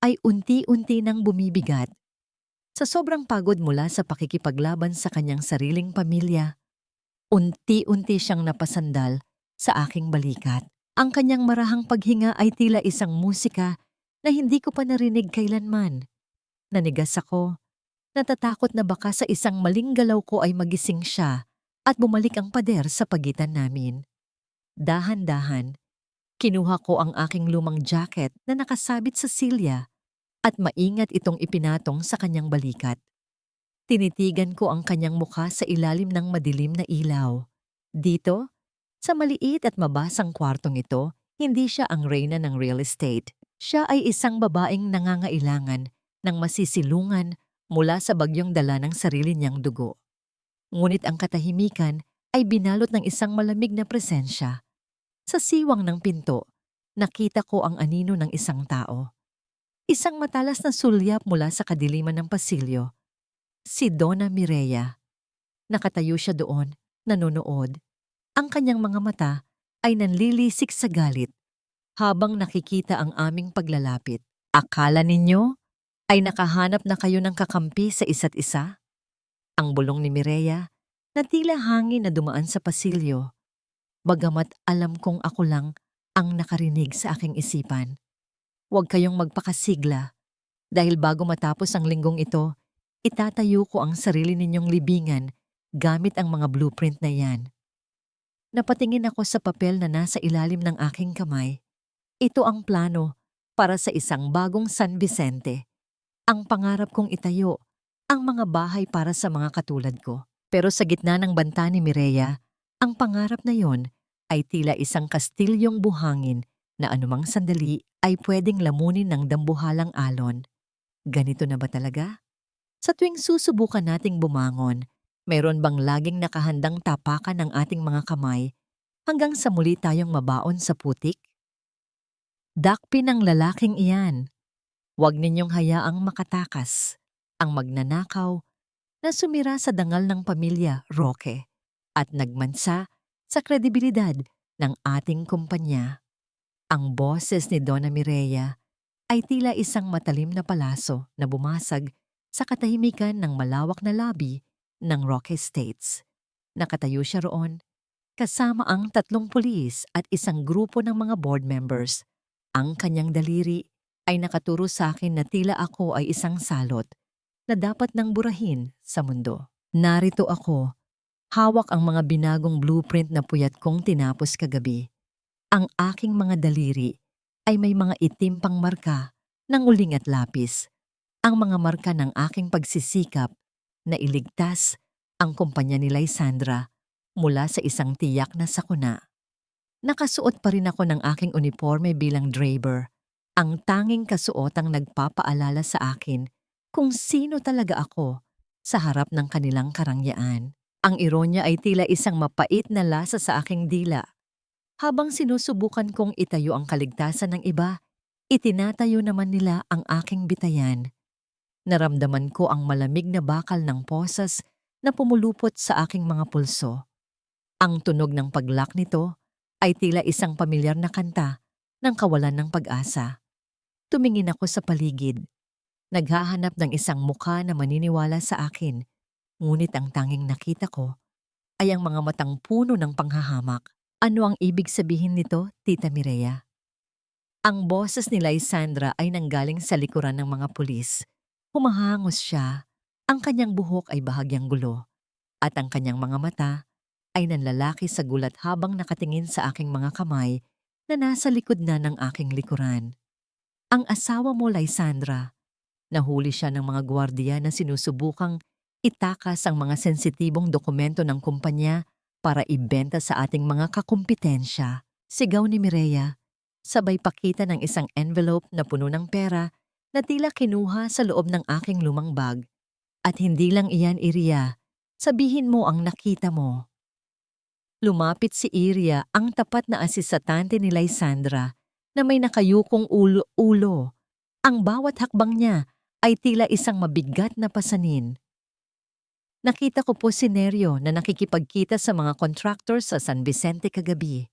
ay unti-unti nang bumibigat. Sa sobrang pagod mula sa pakikipaglaban sa kanyang sariling pamilya, unti-unti siyang napasandal sa aking balikat. Ang kanyang marahang paghinga ay tila isang musika na hindi ko pa narinig kailanman. Nanigas ako, natatakot na baka sa isang maling galaw ko ay magising siya at bumalik ang pader sa pagitan namin. Dahan-dahan, kinuha ko ang aking lumang jacket na nakasabit sa silya at maingat itong ipinatong sa kanyang balikat. Tinitigan ko ang kanyang mukha sa ilalim ng madilim na ilaw. Dito, sa maliit at mabasang kwartong ito, hindi siya ang reyna ng real estate. Siya ay isang babaeng nangangailangan ng masisilungan mula sa bagyong dala ng sarili niyang dugo. Ngunit ang katahimikan ay binalot ng isang malamig na presensya. Sa siwang ng pinto, nakita ko ang anino ng isang tao. Isang matalas na sulyap mula sa kadiliman ng pasilyo. Si Donna Mireya. Nakatayo siya doon, nanonood. Ang kanyang mga mata ay nanlilisik sa galit habang nakikita ang aming paglalapit. "Akala ninyo ay nakahanap na kayo ng kakampi sa isa't isa?" Ang bulong ni Mireya na tila hangin na dumaan sa pasilyo. bagamat alam kong ako lang ang nakarinig sa aking isipan. Huwag kayong magpakasigla dahil bago matapos ang linggong ito, itatayo ko ang sarili ninyong libingan gamit ang mga blueprint na yan. Napatingin ako sa papel na nasa ilalim ng aking kamay. Ito ang plano para sa isang bagong San Vicente. Ang pangarap kong itayo, ang mga bahay para sa mga katulad ko. Pero sa gitna ng banta ni Mireya, ang pangarap na yon ay tila isang kastilyong buhangin na anumang sandali ay pwedeng lamunin ng dambuhalang alon. Ganito na ba talaga? Sa tuwing susubukan nating bumangon, mayroon bang laging nakahandang tapakan ng ating mga kamay hanggang sa muli tayong mabaon sa putik? Dakpin ang lalaking iyan. Huwag ninyong hayaang makatakas ang magnanakaw na sumira sa dangal ng pamilya Roque at nagmansa sa kredibilidad ng ating kumpanya. Ang boses ni Donna Mireya ay tila isang matalim na palaso na bumasag sa katahimikan ng malawak na lobby ng Roque Estates. Nakatayo siya roon, kasama ang 3 pulis at isang grupo ng mga board members. Ang kanyang daliri ay nakaturo sa akin na tila ako ay isang salot na dapat nang burahin sa mundo. Narito ako, hawak ang mga binagong blueprint na puyat kong tinapos kagabi. Ang aking mga daliri ay may mga itim pang marka ng uling at lapis. Ang mga marka ng aking pagsisikap na iligtas ang kumpanya ni Lysandra mula sa isang tiyak na sakuna. Nakasuot pa rin ako ng aking uniforme bilang driver, ang tanging kasuotang nagpapaalala sa akin kung sino talaga ako sa harap ng kanilang karangyaan. Ang ironya ay tila isang mapait na lasa sa aking dila. Habang sinusubukan kong itayo ang kaligtasan ng iba, itinatayo naman nila ang aking bitayan. Naramdaman ko ang malamig na bakal ng posas na pumulupot sa aking mga pulso. Ang tunog ng paglak nito ay tila isang pamilyar na kanta ng kawalan ng pag-asa. Tumingin ako sa paligid. Naghahanap ng isang mukha na maniniwala sa akin, ngunit ang tanging nakita ko ay ang mga matang puno ng panghahamak. Ano ang ibig sabihin nito, Tita Mireya? Ang boses ni Lysandra ay nanggaling sa likuran ng mga pulis. Humahangos siya, ang kanyang buhok ay bahagyang gulo, at ang kanyang mga mata ay nanlalaki sa gulat habang nakatingin sa aking mga kamay na nasa likod na ng aking likuran. Ang asawa mo, Lysandra, nahuli siya ng mga gwardiya na sinusubukang itakas ang mga sensitibong dokumento ng kumpanya para ibenta sa ating mga kakumpetensya. Sigaw ni Mireya, sabay pakita ng isang envelope na puno ng pera na tila kinuha sa loob ng aking lumang bag. At hindi lang iyan, Iria, sabihin mo ang nakita mo. Lumapit si Iria, ang tapat na asistante ni Lysandra, na may nakayukong ulo. Ang bawat hakbang niya ay tila isang mabigat na pasanin. Nakita ko po si Nerio na nakikipagkita sa mga contractors sa San Vicente kagabi.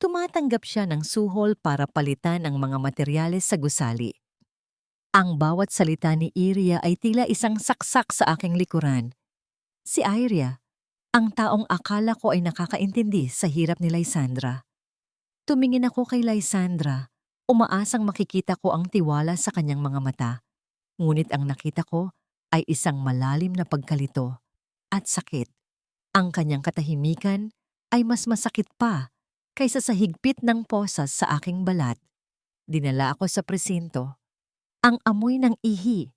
Tumatanggap siya ng suhol para palitan ang mga materyales sa gusali. Ang bawat salita ni Iria ay tila isang saksak sa aking likuran. Si Iria, ang taong akala ko ay nakakaintindi sa hirap ni Lysandra. Tumingin ako kay Lysandra, umaasang makikita ko ang tiwala sa kanyang mga mata. Ngunit ang nakita ko ay isang malalim na pagkalito at sakit. Ang kanyang katahimikan ay mas masakit pa kaysa sa higpit ng posas sa aking balat. Dinala ako sa presinto. Ang amoy ng ihi,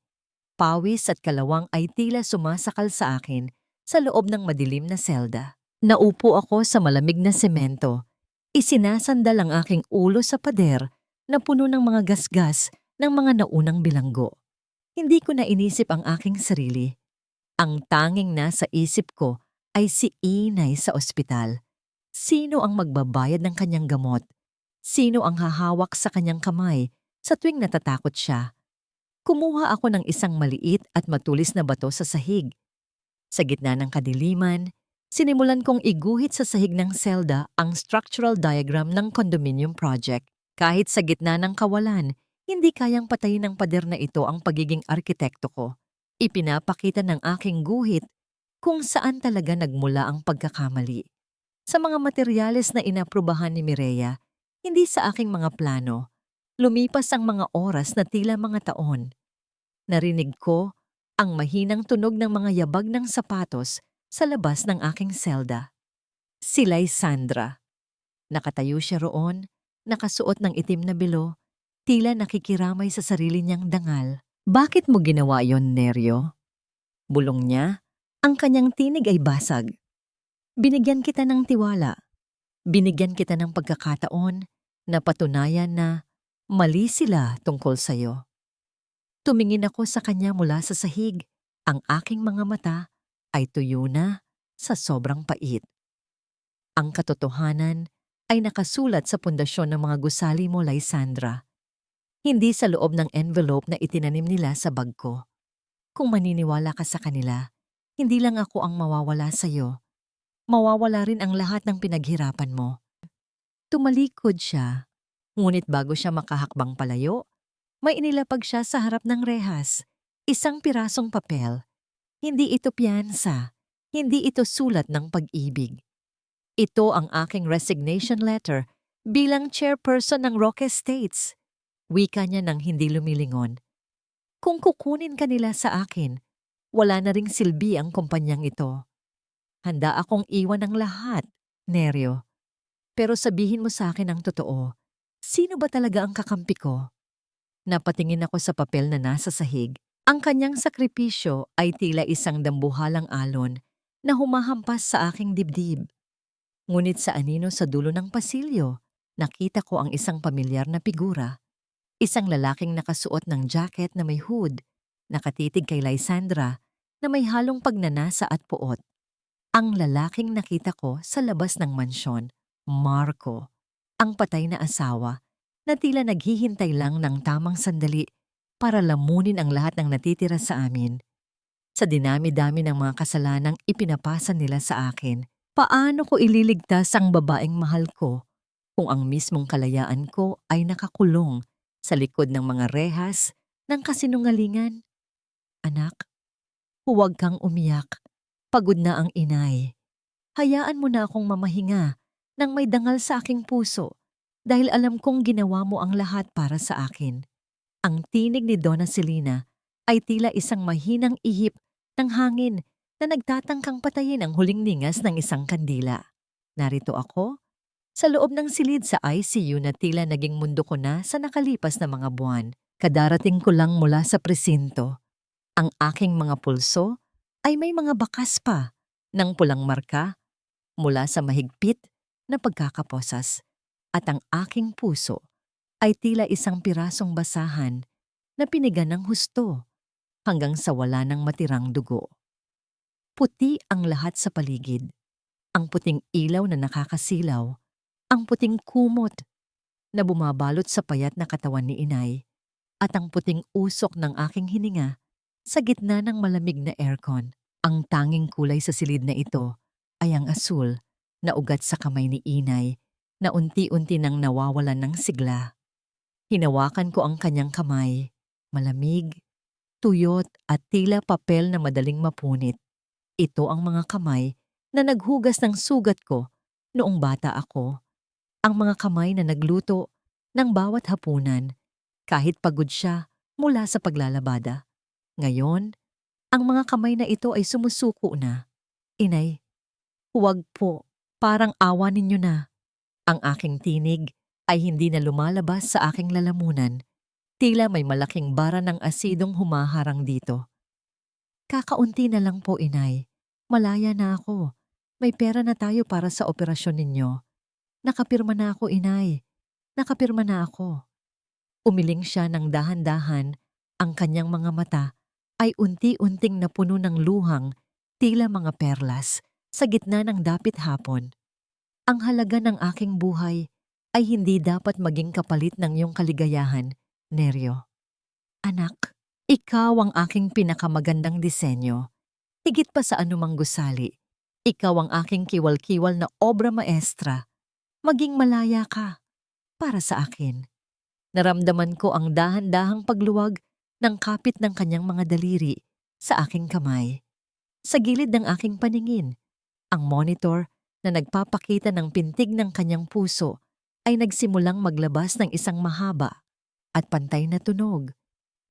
pawis at kalawang ay tila sumasakal sa akin sa loob ng madilim na selda. Naupo ako sa malamig na semento. Isinasandal ang aking ulo sa pader na puno ng mga gasgas ng mga naunang bilanggo. Hindi ko na inisip ang aking sarili. Ang tanging nasa isip ko ay si Inay sa ospital. Sino ang magbabayad ng kanyang gamot? Sino ang hahawak sa kanyang kamay sa tuwing natatakot siya? Kumuha ako ng isang maliit at matulis na bato sa sahig. Sa gitna ng kadiliman, sinimulan kong iguhit sa sahig ng selda ang structural diagram ng condominium project. Kahit sa gitna ng kawalan, hindi kayang patayin ng pader na ito ang pagiging arkitekto ko. Ipinapakita ng aking guhit kung saan talaga nagmula ang pagkakamali. Sa mga materyales na inaprubahan ni Mireya, hindi sa aking mga plano, lumipas ang mga oras na tila mga taon. Narinig ko ang mahinang tunog ng mga yabag ng sapatos sa labas ng aking selda. Sila'y Sandra. Nakatayo siya roon, nakasuot ng itim na bilo, tila nakikiramay sa sarili niyang dangal. Bakit mo ginawa yon, Neryo? Bulong niya. Ang kanyang tinig ay basag. Binigyan kita ng tiwala. Binigyan kita ng pagkakataon na patunayan na mali sila tungkol sa'yo. Tumingin ako sa kanya mula sa sahig. Ang aking mga mata ay tuyo na sa sobrang pait. Ang katotohanan ay nakasulat sa pundasyon ng mga gusali mo, Lysandra. Hindi sa loob ng envelope na itinanim nila sa bag ko. Kung maniniwala ka sa kanila, hindi lang ako ang mawawala sa'yo. Mawawala rin ang lahat ng pinaghirapan mo. Tumalikod siya, ngunit bago siya makahakbang palayo, may inilapag siya sa harap ng rehas. Isang pirasong papel. Hindi ito piyansa. Hindi ito sulat ng pag-ibig. Ito ang aking resignation letter bilang chairperson ng Roque Estates. Wika niya nang hindi lumilingon. Kung kukunin ka nila sa akin, wala na ring silbi ang kumpanyang ito. Handa akong iwan ng lahat, Neryo. Pero sabihin mo sa akin ang totoo. Sino ba talaga ang kakampi ko? Napatingin ako sa papel na nasa sahig. Ang kanyang sakripisyo ay tila isang dambuhalang alon na humahampas sa aking dibdib. Ngunit sa anino sa dulo ng pasilyo, nakita ko ang isang pamilyar na figura. Isang lalaking nakasuot ng jacket na may hood, nakatitig kay Lysandra na may halong pagnanasa at puot. Ang lalaking nakita ko sa labas ng mansyon, Marco, ang patay na asawa, na tila naghihintay lang ng tamang sandali para lamunin ang lahat ng natitira sa amin. Sa dinami-dami ng mga kasalanang ipinapasa nila sa akin, paano ko ililigtas ang babaeng mahal ko kung ang mismong kalayaan ko ay nakakulong sa likod ng mga rehas ng kasinungalingan? Anak, huwag kang umiyak. Pagod na ang inay. Hayaan mo na akong mamahinga nang may dangal sa aking puso dahil alam kong ginawa mo ang lahat para sa akin. Ang tinig ni Donna Celina ay tila isang mahinang ihip ng hangin na nagtatangkang patayin ang huling ningas ng isang kandila. Narito ako, sa loob ng silid sa ICU na tila naging mundo ko na sa nakalipas na mga buwan. Kadarating ko lang mula sa presinto. Ang aking mga pulso ay may mga bakas pa ng pulang marka mula sa mahigpit na pagkakaposas. At ang aking puso ay tila isang pirasong basahan na pinigan ng husto hanggang sa wala ng matirang dugo. Puti ang lahat sa paligid. Ang puting ilaw na nakakasilaw, ang puting kumot na bumabalot sa payat na katawan ni inay, at ang puting usok ng aking hininga sa gitna ng malamig na aircon. Ang tanging kulay sa silid na ito ay ang asul na ugat sa kamay ni inay na unti-unti nang nawawalan ng sigla. Hinawakan ko ang kanyang kamay, malamig, tuyot at tila papel na madaling mapunit. Ito ang mga kamay na naghugas ng sugat ko noong bata ako. Ang mga kamay na nagluto ng bawat hapunan kahit pagod siya mula sa paglalabada. Ngayon, ang mga kamay na ito ay sumusuko na. Inay, huwag po, parang awa ninyo na. Ang aking tinig ay hindi na lumalabas sa aking lalamunan. Tila may malaking bara ng asidong humaharang dito. Kakaunti na lang po, inay. Malaya na ako. May pera na tayo para sa operasyon ninyo. Nakapirma na ako, inay. Nakapirma na ako. Umiling siya ng dahan-dahan. Ang kanyang mga mata ay unti-unting napuno ng luhang, tila mga perlas, sa gitna ng dapit hapon. Ang halaga ng aking buhay ay hindi dapat maging kapalit ng iyong kaligayahan, Neryo. Anak, ikaw ang aking pinakamagandang disenyo. Higit pa sa anumang gusali. Ikaw ang aking kiwal-kiwal na obra maestra. Maging malaya ka para sa akin. Naramdaman ko ang dahan-dahang pagluwag ng kapit ng kanyang mga daliri sa aking kamay. Sa gilid ng aking paningin, ang monitor na nagpapakita ng pintig ng kanyang puso ay nagsimulang maglabas ng isang mahaba at pantay na tunog.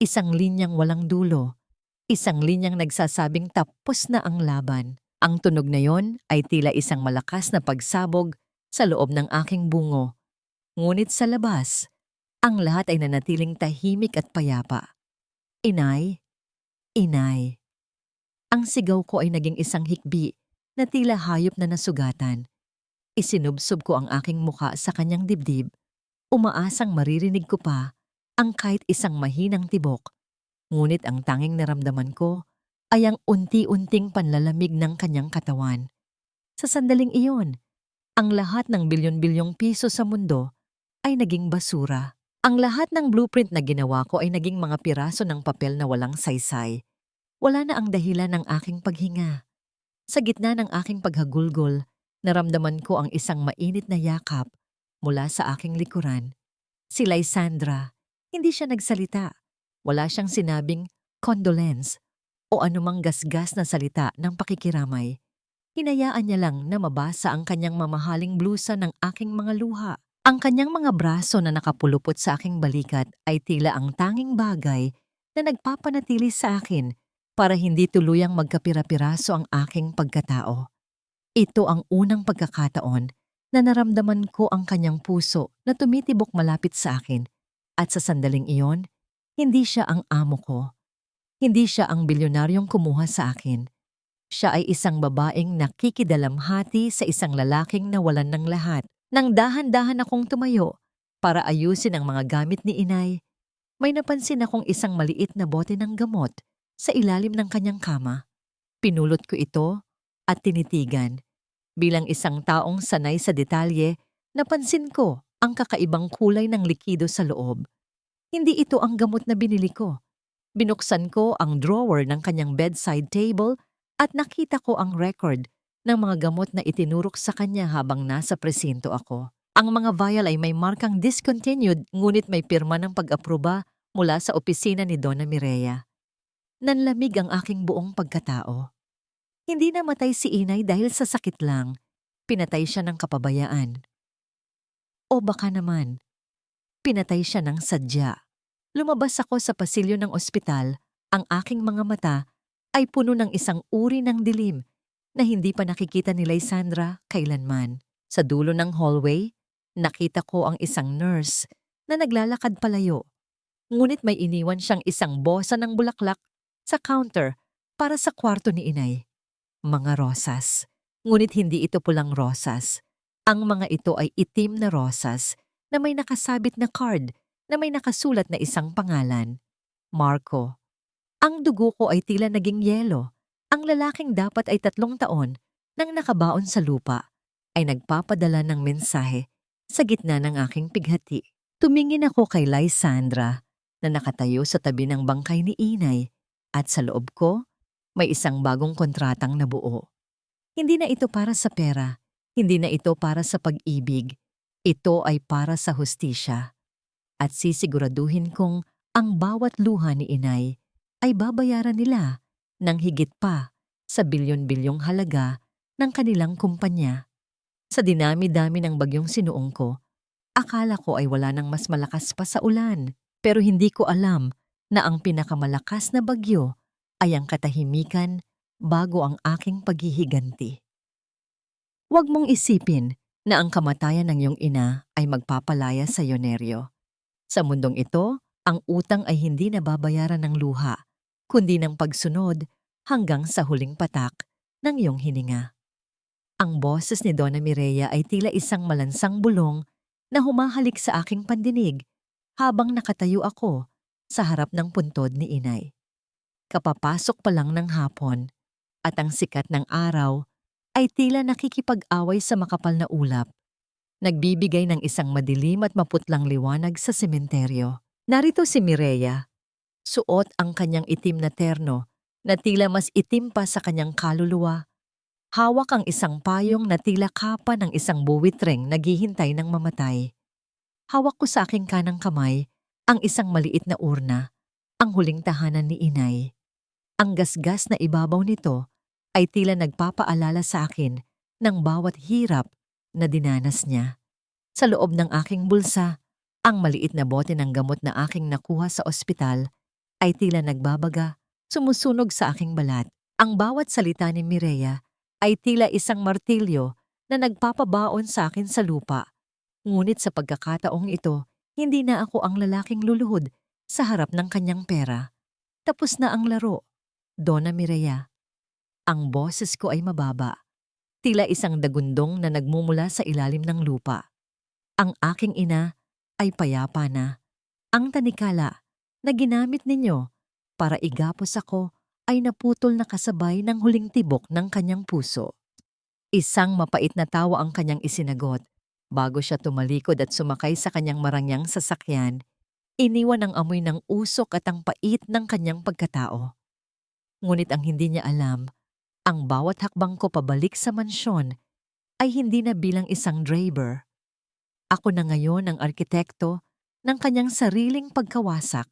Isang linyang walang dulo. Isang linyang nagsasabing tapos na ang laban. Ang tunog na yon ay tila isang malakas na pagsabog sa loob ng aking bungo. Ngunit sa labas, ang lahat ay nanatiling tahimik at payapa. Inay, inay. Ang sigaw ko ay naging isang hikbi na tila hayop na nasugatan. Isinubsob ko ang aking muka sa kanyang dibdib, umaasang maririnig ko pa ang kahit isang mahinang tibok. Ngunit ang tanging naramdaman ko ay ang unti-unting panlalamig ng kanyang katawan. Sa sandaling iyon, ang lahat ng bilyon-bilyong piso sa mundo ay naging basura. Ang lahat ng blueprint na ginawa ko ay naging mga piraso ng papel na walang saysay. Wala na ang dahilan ng aking paghinga. Sa gitna ng aking paghagulgol, naramdaman ko ang isang mainit na yakap mula sa aking likuran. Si Lysandra, hindi siya nagsalita. Wala siyang sinabing condolence o anumang gasgas na salita ng pakikiramay. Hinayaan niya lang na mabasa ang kanyang mamahaling blusa ng aking mga luha. Ang kanyang mga braso na nakapulupot sa aking balikat ay tila ang tanging bagay na nagpapanatili sa akin para hindi tuluyang magkapira-piraso ang aking pagkatao. Ito ang unang pagkakataon na naramdaman ko ang kanyang puso na tumitibok malapit sa akin at sa sandaling iyon, hindi siya ang amo ko. Hindi siya ang bilyonaryong kumuha sa akin. Siya ay isang babaeng nakikidalamhati sa isang lalaking nawalan ng lahat. Nang dahan-dahan akong tumayo para ayusin ang mga gamit ni inay, may napansin akong isang maliit na bote ng gamot sa ilalim ng kanyang kama. Pinulot ko ito at tinitigan. Bilang isang taong sanay sa detalye, napansin ko ang kakaibang kulay ng likido sa loob. Hindi ito ang gamot na binili ko. Binuksan ko ang drawer ng kanyang bedside table at nakita ko ang record ng mga gamot na itinurok sa kanya habang nasa presinto ako. Ang mga vial ay may markang discontinued ngunit may pirma ng pag-aproba mula sa opisina ni Donna Mireya. Nanlamig ang aking buong pagkatao. Hindi namatay si inay dahil sa sakit lang. Pinatay siya ng kapabayaan. O baka naman, pinatay siya ng sadya. Lumabas ako sa pasilyo ng ospital, ang aking mga mata ay puno ng isang uri ng dilim na hindi pa nakikita ni Lysandra kailanman. Sa dulo ng hallway, nakita ko ang isang nurse na naglalakad palayo. Ngunit may iniwan siyang isang bosa ng bulaklak sa counter para sa kwarto ni inay. Mga rosas. Ngunit hindi ito pulang rosas. Ang mga ito ay itim na rosas na may nakasabit na card na may nakasulat na isang pangalan. Marco. Ang dugo ko ay tila naging yelo. Ang lalaking dapat ay 3 taon nang nakabaon sa lupa ay nagpapadala ng mensahe sa gitna ng aking pighati. Tumingin ako kay Lysandra na nakatayo sa tabi ng bangkay ni inay at sa loob ko may isang bagong kontratang nabuo. Hindi na ito para sa pera, hindi na ito para sa pag-ibig. Ito ay para sa hustisya. At sisiguraduhin kong ang bawat luha ni inay ay babayaran nila ng higit pa sa bilyon-bilyong halaga ng kanilang kumpanya. Sa dinami-dami ng bagyong sinuong ko, akala ko ay wala nang mas malakas pa sa ulan. Pero hindi ko alam na ang pinakamalakas na bagyo ay ang katahimikan bago ang aking paghihiganti. Huwag mong isipin na ang kamatayan ng iyong ina ay magpapalaya sa iyo, Neryo. Sa mundong ito, ang utang ay hindi nababayaran ng luha, kundi ng pagsunod hanggang sa huling patak ng iyong hininga. Ang boses ni Donna Mireya ay tila isang malansang bulong na humahalik sa aking pandinig habang nakatayo ako sa harap ng puntod ni inay. Kapapasok pa lang ng hapon at ang sikat ng araw ay tila nakikipag-away sa makapal na ulap, nagbibigay ng isang madilim at maputlang liwanag sa sementeryo. Narito si Mireya, suot ang kanyang itim na terno na tila mas itim pa sa kanyang kaluluwa. Hawak ang isang payong na tila kapa ng isang buwitreng naghihintay ng mamatay. Hawak ko sa aking kanang kamay ang isang maliit na urna, ang huling tahanan ni inay. Ang gasgas na ibabaw nito ay tila nagpapaalala sa akin ng bawat hirap na dinanas niya. Sa loob ng aking bulsa, ang maliit na bote ng gamot na aking nakuha sa ospital ay tila nagbabaga, sumusunog sa aking balat. Ang bawat salita ni Mireya ay tila isang martilyo na nagpapabaon sa akin sa lupa. Ngunit sa pagkakataong ito, hindi na ako ang lalaking luluhod sa harap ng kanyang pera. Tapos na ang laro, Donna Mireya. Ang boses ko ay mababa, tila isang dagundong na nagmumula sa ilalim ng lupa. Ang aking ina ay payapa na. Ang tanikala na ginamit ninyo para igapos ako ay naputol na kasabay ng huling tibok ng kanyang puso. Isang mapait na tawa ang kanyang isinagot. Bago siya tumalikod at sumakay sa kanyang marangyang sasakyan, iniwan ang amoy ng usok at ang pait ng kanyang pagkatao. Ngunit ang hindi niya alam, ang bawat hakbang ko pabalik sa mansyon ay hindi na bilang isang driver. Ako na ngayon ang arkitekto ng kanyang sariling pagkawasak.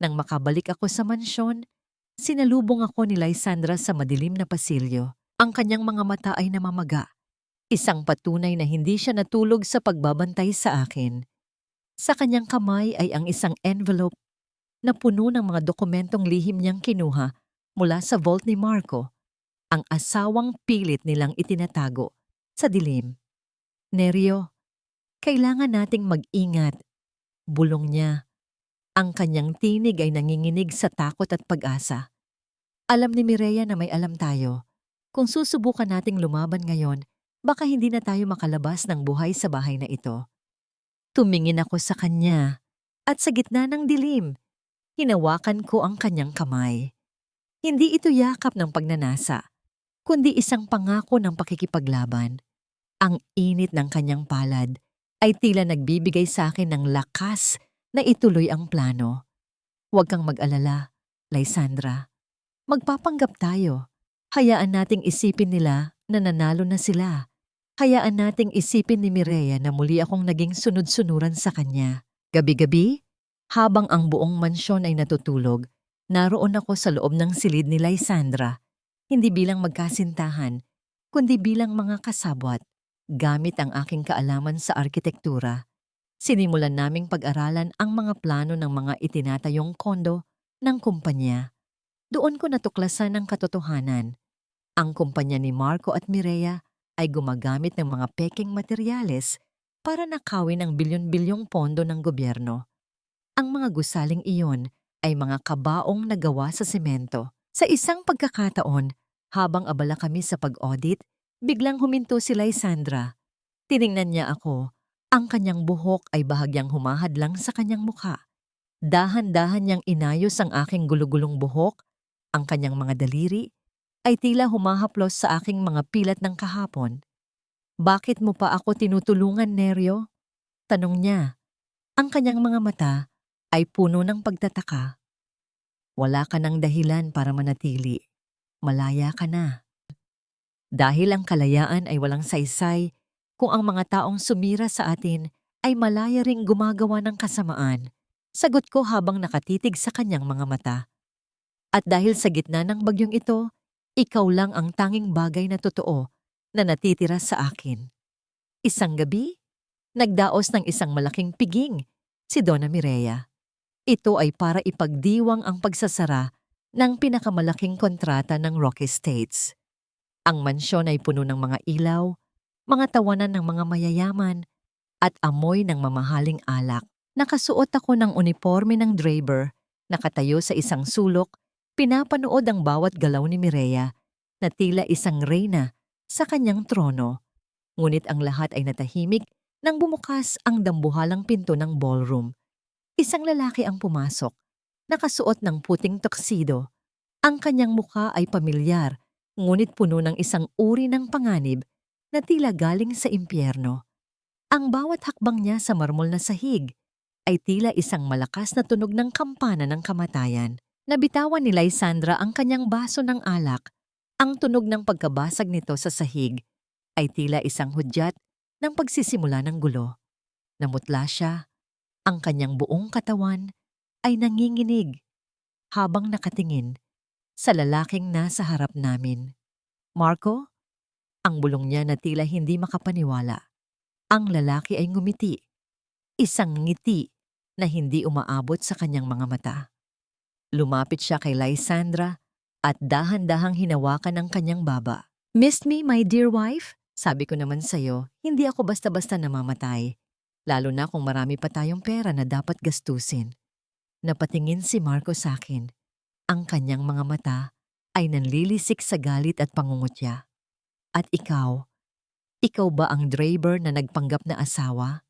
Nang makabalik ako sa mansyon, sinalubong ako ni Lysandra sa madilim na pasilyo. Ang kanyang mga mata ay namamaga. Isang patunay na hindi siya natulog sa pagbabantay sa akin. Sa kanyang kamay ay ang isang envelope na puno ng mga dokumentong lihim niyang kinuha mula sa vault ni Marco, ang asawang pilit nilang itinatago sa dilim. Neryo, kailangan nating mag-ingat. Bulong niya. Ang kanyang tinig ay nanginginig sa takot at pag-asa. Alam ni Mireya na may alam tayo. Kung susubukan nating lumaban ngayon, baka hindi na tayo makalabas ng buhay sa bahay na ito. Tumingin ako sa kanya at sa gitna ng dilim, hinawakan ko ang kanyang kamay. Hindi ito yakap ng pagnanasa, kundi isang pangako ng pakikipaglaban. Ang init ng kanyang palad ay tila nagbibigay sa akin ng lakas na ituloy ang plano. Huwag kang mag-alala, Lysandra. Magpapanggap tayo. Hayaan nating isipin nila na nanalo na sila. Hayaan nating isipin ni Mireya na muli akong naging sunod-sunuran sa kanya. Gabi-gabi, habang ang buong mansyon ay natutulog, naroon ako sa loob ng silid ni Lysandra, hindi bilang magkasintahan, kundi bilang mga kasabwat. Gamit ang aking kaalaman sa arkitektura, sinimulan naming pag-aralan ang mga plano ng mga itinatayong kondo ng kumpanya. Doon ko natuklasan ang katotohanan. Ang kumpanya ni Marco at Mireya ay gumagamit ng mga peking materyales para nakawin ang bilyon-bilyong pondo ng gobyerno. Ang mga gusaling iyon ay mga kabaong nagawa sa semento. Sa isang pagkakataon, habang abala kami sa pag-audit, biglang huminto si Lysandra. Tiningnan niya ako. Ang kanyang buhok ay bahagyang humahadlang sa kanyang mukha. Dahan-dahan niyang inayos ang aking gulugulong buhok. Ang kanyang mga daliri ay tila humahaplos sa aking mga pilat ng kahapon. Bakit mo pa ako tinutulungan, Neryo? Tanong niya. Ang kanyang mga mata ay puno ng pagtataka. Wala ka ng dahilan para manatili. Malaya ka na. Dahil ang kalayaan ay walang saysay, kung ang mga taong sumira sa atin ay malaya ring gumagawa ng kasamaan. Sagot ko habang nakatitig sa kanyang mga mata. At dahil sa gitna ng bagyong ito, ikaw lang ang tanging bagay na totoo na natitira sa akin. Isang gabi, nagdaos ng isang malaking piging si Donna Mireya. Ito ay para ipagdiwang ang pagsasara ng pinakamalaking kontrata ng Rocky Estates. Ang mansyon ay puno ng mga ilaw, mga tawanan ng mga mayayaman, at amoy ng mamahaling alak. Nakasuot ako ng uniforme ng driver, nakatayo sa isang sulok, pinapanood ang bawat galaw ni Mireya na tila isang reyna sa kanyang trono. Ngunit ang lahat ay natahimik nang bumukas ang dambuhalang pinto ng ballroom. Isang lalaki ang pumasok, nakasuot ng puting tuxedo. Ang kanyang mukha ay pamilyar, ngunit puno ng isang uri ng panganib na tila galing sa impyerno. Ang bawat hakbang niya sa marmol na sahig ay tila isang malakas na tunog ng kampana ng kamatayan. Nabitawan ni Lysandra ang kanyang baso ng alak. Ang tunog ng pagkabasag nito sa sahig ay tila isang hudyat ng pagsisimula ng gulo. Namutla siya. Ang kanyang buong katawan ay nanginginig habang nakatingin sa lalaking nasa harap namin. Marco, Ang bulong niya na tila hindi makapaniwala. Ang lalaki ay ngumiti. Isang ngiti na hindi umaabot sa kanyang mga mata. Lumapit siya kay Lysandra at dahan-dahang hinawakan ang kanyang baba. "Miss me, my dear wife? Sabi ko naman sa'yo, hindi ako basta-basta namamatay. Lalo na kung marami pa tayong pera na dapat gastusin." Napatingin si Marco sa akin. Ang kanyang mga mata ay nanlilisik sa galit at pangungutya. "At ikaw? Ikaw ba ang Draper na nagpanggap na asawa?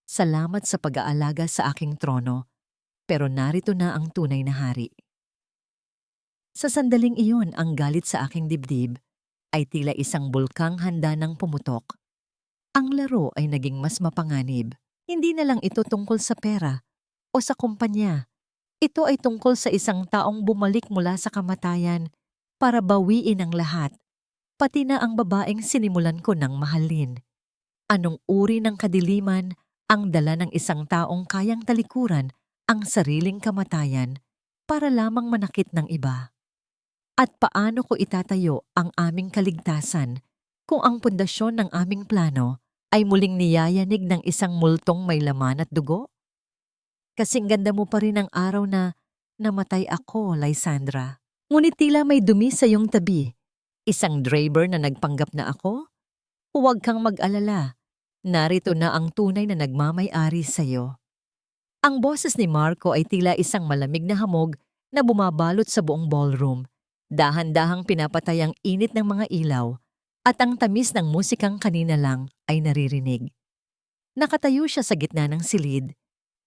Salamat sa pag-aalaga sa aking trono, pero narito na ang tunay na hari." Sa sandaling iyon, ang galit sa aking dibdib ay tila isang bulkang handa ng pumutok. Ang laro ay naging mas mapanganib. Hindi na lang ito tungkol sa pera o sa kumpanya. Ito ay tungkol sa isang taong bumalik mula sa kamatayan para bawiin ang lahat, pati na ang babaeng sinimulan ko ng mahalin. Anong uri ng kadiliman ang dala ng isang taong kayang talikuran ang sariling kamatayan para lamang manakit ng iba? At paano ko itatayo ang aming kaligtasan kung ang pundasyon ng aming plano ay muling niyayanig ng isang multong may laman at dugo? Kasing ganda mo pa rin ang araw na namatay ako, Lysandra. Ngunit tila may dumi sa iyong tabi. Isang Draper na nagpanggap na ako? Huwag kang mag-alala. Narito na ang tunay na nagmamay-ari sa iyo. Ang boses ni Marco ay tila isang malamig na hamog na bumabalot sa buong ballroom. Dahan-dahang pinapatay ang init ng mga ilaw at ang tamis ng musikang kanina lang ay naririnig. Nakatayo siya sa gitna ng silid.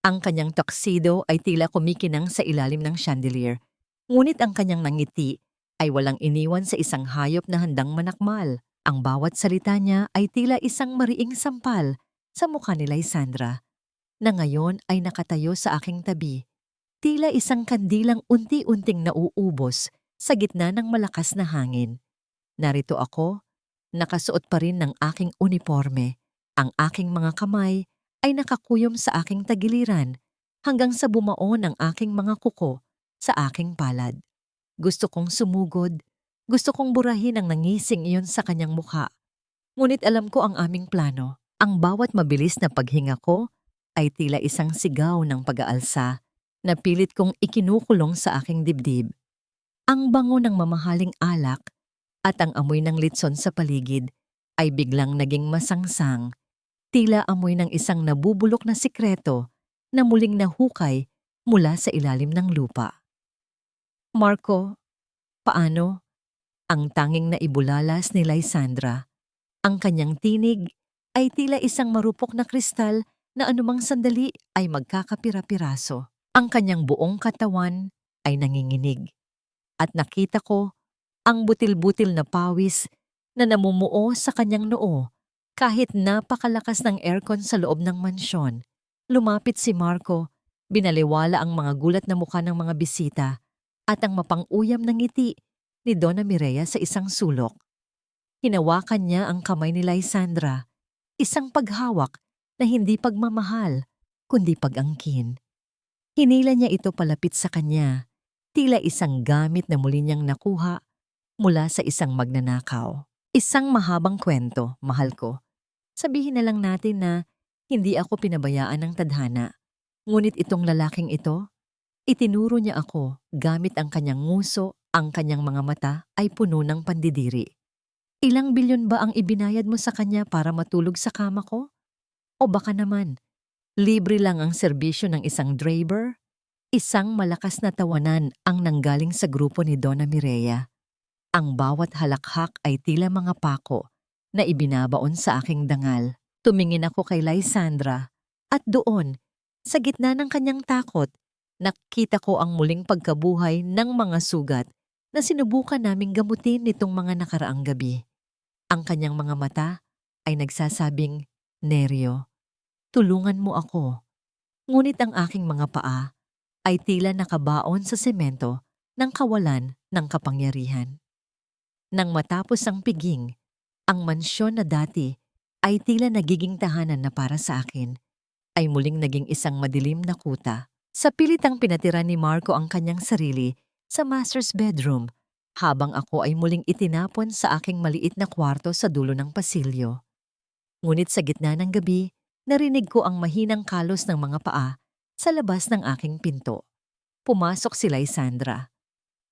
Ang kanyang tuxedo ay tila kumikinang sa ilalim ng chandelier, ngunit ang kanyang nangiti ay walang iniwan sa isang hayop na handang manakmal. Ang bawat salita niya ay tila isang mariing sampal sa mukha ni Lysandra, na ngayon ay nakatayo sa aking tabi. Tila isang kandilang unti-unting nauubos sa gitna ng malakas na hangin. Narito ako, nakasuot pa rin ng aking uniforme. Ang aking mga kamay ay nakakuyom sa aking tagiliran hanggang sa bumao ng aking mga kuko sa aking palad. Gusto kong sumugod, gusto kong burahin ang nangising iyon sa kanyang mukha. Ngunit alam ko ang aming plano. Ang bawat mabilis na paghinga ko ay tila isang sigaw ng pag-aalsa na pilit kong ikinukulong sa aking dibdib. Ang bango ng mamahaling alak at ang amoy ng litson sa paligid ay biglang naging masangsang, tila amoy ng isang nabubulok na sikreto na muling nahukay mula sa ilalim ng lupa. "Marco, paano?" Ang tanging naibulalas ni Lysandra. Ang kanyang tinig ay tila isang marupok na kristal na anumang sandali ay magkakapira-piraso. Ang kanyang buong katawan ay nanginginig. At nakita ko ang butil-butil na pawis na namumuo sa kanyang noo kahit napakalakas ng aircon sa loob ng mansyon. Lumapit si Marco, binaliwala ang mga gulat na mukha ng mga bisita at ang mapang-uyam na ngiti ni Donna Mireya sa isang sulok. Hinawakan niya ang kamay ni Lysandra, isang paghawak na hindi pagmamahal, kundi pag-angkin. Hinila niya ito palapit sa kanya, tila isang gamit na muli niyang nakuha mula sa isang magnanakaw. Isang mahabang kwento, mahal ko. Sabihin na lang natin na hindi ako pinabayaan ng tadhana. Ngunit itong lalaking ito, itinuro niya ako gamit ang kanyang nguso, ang kanyang mga mata ay puno ng pandidiri. Ilang bilyon ba ang ibinayad mo sa kanya para matulog sa kama ko? O baka naman, libre lang ang serbisyo ng isang Draper? Isang malakas na tawanan ang nanggaling sa grupo ni Donna Mireya. Ang bawat halakhak ay tila mga pako na ibinabaon sa aking dangal. Tumingin ako kay Lysandra at doon, sa gitna ng kanyang takot, nakita ko ang muling pagkabuhay ng mga sugat na sinubukan naming gamutin nitong mga nakaraang gabi. Ang kanyang mga mata ay nagsasabing, "Neryo, tulungan mo ako." Ngunit ang aking mga paa ay tila nakabaon sa semento ng kawalan ng kapangyarihan. Nang matapos ang piging, ang mansyon na dati ay tila nagiging tahanan na para sa akin, ay muling naging isang madilim na kuta. Sa pilitang pinatira ni Marco ang kanyang sarili sa master's bedroom, habang ako ay muling itinapon sa aking maliit na kwarto sa dulo ng pasilyo. Ngunit sa gitna ng gabi, narinig ko ang mahinang kalos ng mga paa sa labas ng aking pinto. Pumasok si Lysandra.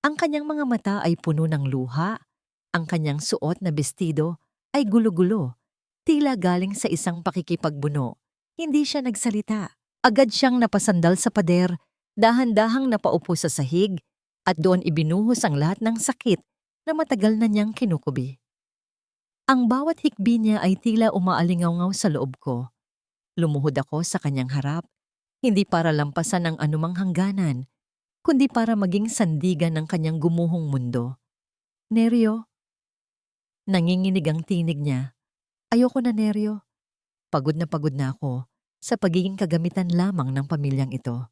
Ang kanyang mga mata ay puno ng luha. Ang kanyang suot na bestido ay gulo-gulo. Tila galing sa isang pakikipagbuno. Hindi siya nagsalita. Agad siyang napasandal sa pader, dahan-dahang napaupo sa sahig, at doon ibinuhos ang lahat ng sakit na matagal na niyang kinukubi. Ang bawat hikbi niya ay tila umaalingaw sa loob ko. Lumuhod ako sa kanyang harap, hindi para lampasan ang anumang hangganan, kundi para maging sandigan ng kanyang gumuhong mundo. Neryo? Nanginginig ang tinig niya. Ayoko na, Neryo. Pagod na ako sa pagiging kagamitan lamang ng pamilyang ito.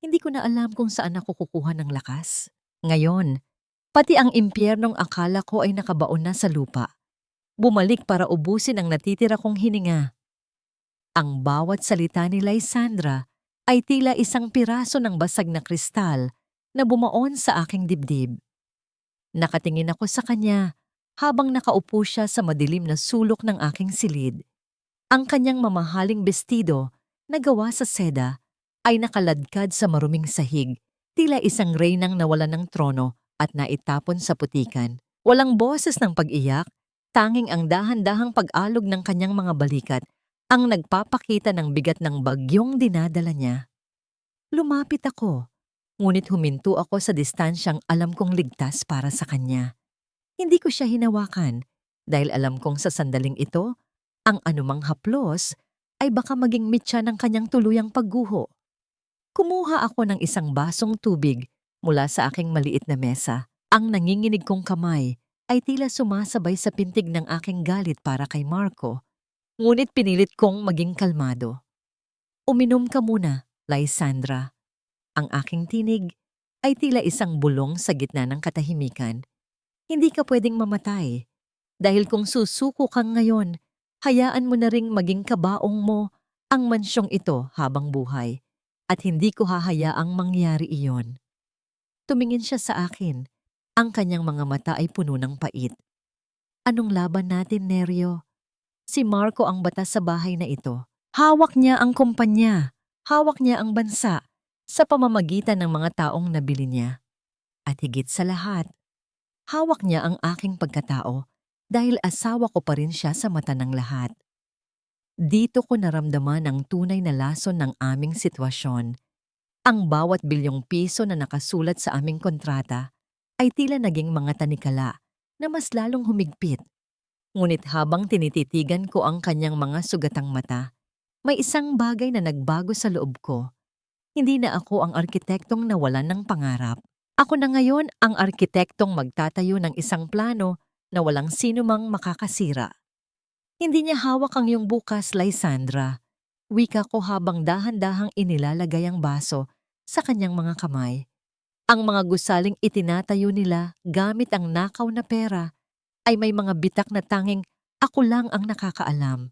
Hindi ko na alam kung saan ako kukuha ng lakas. Ngayon, pati ang impyernong akala ko ay nakabaon na sa lupa. Bumalik para ubusin ang natitira kong hininga. Ang bawat salita ni Lysandra ay tila isang piraso ng basag na kristal na bumaon sa aking dibdib. Nakatingin ako sa kanya habang nakaupo siya sa madilim na sulok ng aking silid. Ang kanyang mamahaling bestido na gawa sa seda ay nakaladkad sa maruming sahig, tila isang reynang nawalan ng trono at naitapon sa putikan. Walang boses ng pag-iyak, tanging ang dahan-dahang pag-alog ng kanyang mga balikat ang nagpapakita ng bigat ng bagyong dinadala niya. Lumapit ako, ngunit huminto ako sa distansyang alam kong ligtas para sa kanya. Hindi ko siya hinawakan dahil alam kong sa sandaling ito, ang anumang haplos ay baka maging mitya ng kanyang tuluyang pagguho. Kumuha ako ng isang basong tubig mula sa aking maliit na mesa. Ang nanginginig kong kamay ay tila sumasabay sa pintig ng aking galit para kay Marco, ngunit pinilit kong maging kalmado. Uminom ka muna, Lysandra. Ang aking tinig ay tila isang bulong sa gitna ng katahimikan. Hindi ka pwedeng mamatay, dahil kung susuko kang ngayon, hayaan mo na ring maging kabaong mo ang mansyong ito habang buhay, at hindi ko hahayaang mangyari iyon. Tumingin siya sa akin. Ang kanyang mga mata ay puno ng pait. Anong laban natin, Neryo? Si Marco ang batas sa bahay na ito. Hawak niya ang kumpanya. Hawak niya ang bansa sa pamamagitan ng mga taong nabili niya. At higit sa lahat, hawak niya ang aking pagkatao dahil asawa ko pa rin siya sa mata ng lahat. Dito ko naramdaman ang tunay na lason ng aming sitwasyon. Ang bawat bilyong piso na nakasulat sa aming kontrata ay tila naging mga tanikala na mas lalong humigpit. Ngunit habang tinititigan ko ang kanyang mga sugatang mata, may isang bagay na nagbago sa loob ko. Hindi na ako ang arkitektong nawalan ng pangarap. Ako na ngayon ang arkitektong magtatayo ng isang plano na walang sinumang makakasira. Hindi niya hawak ang iyong bukas, Lysandra. Wika ko habang dahan-dahang inilalagay ang baso sa kanyang mga kamay. Ang mga gusaling itinatayo nila gamit ang nakaw na pera ay may mga bitak na tanging ako lang ang nakakaalam.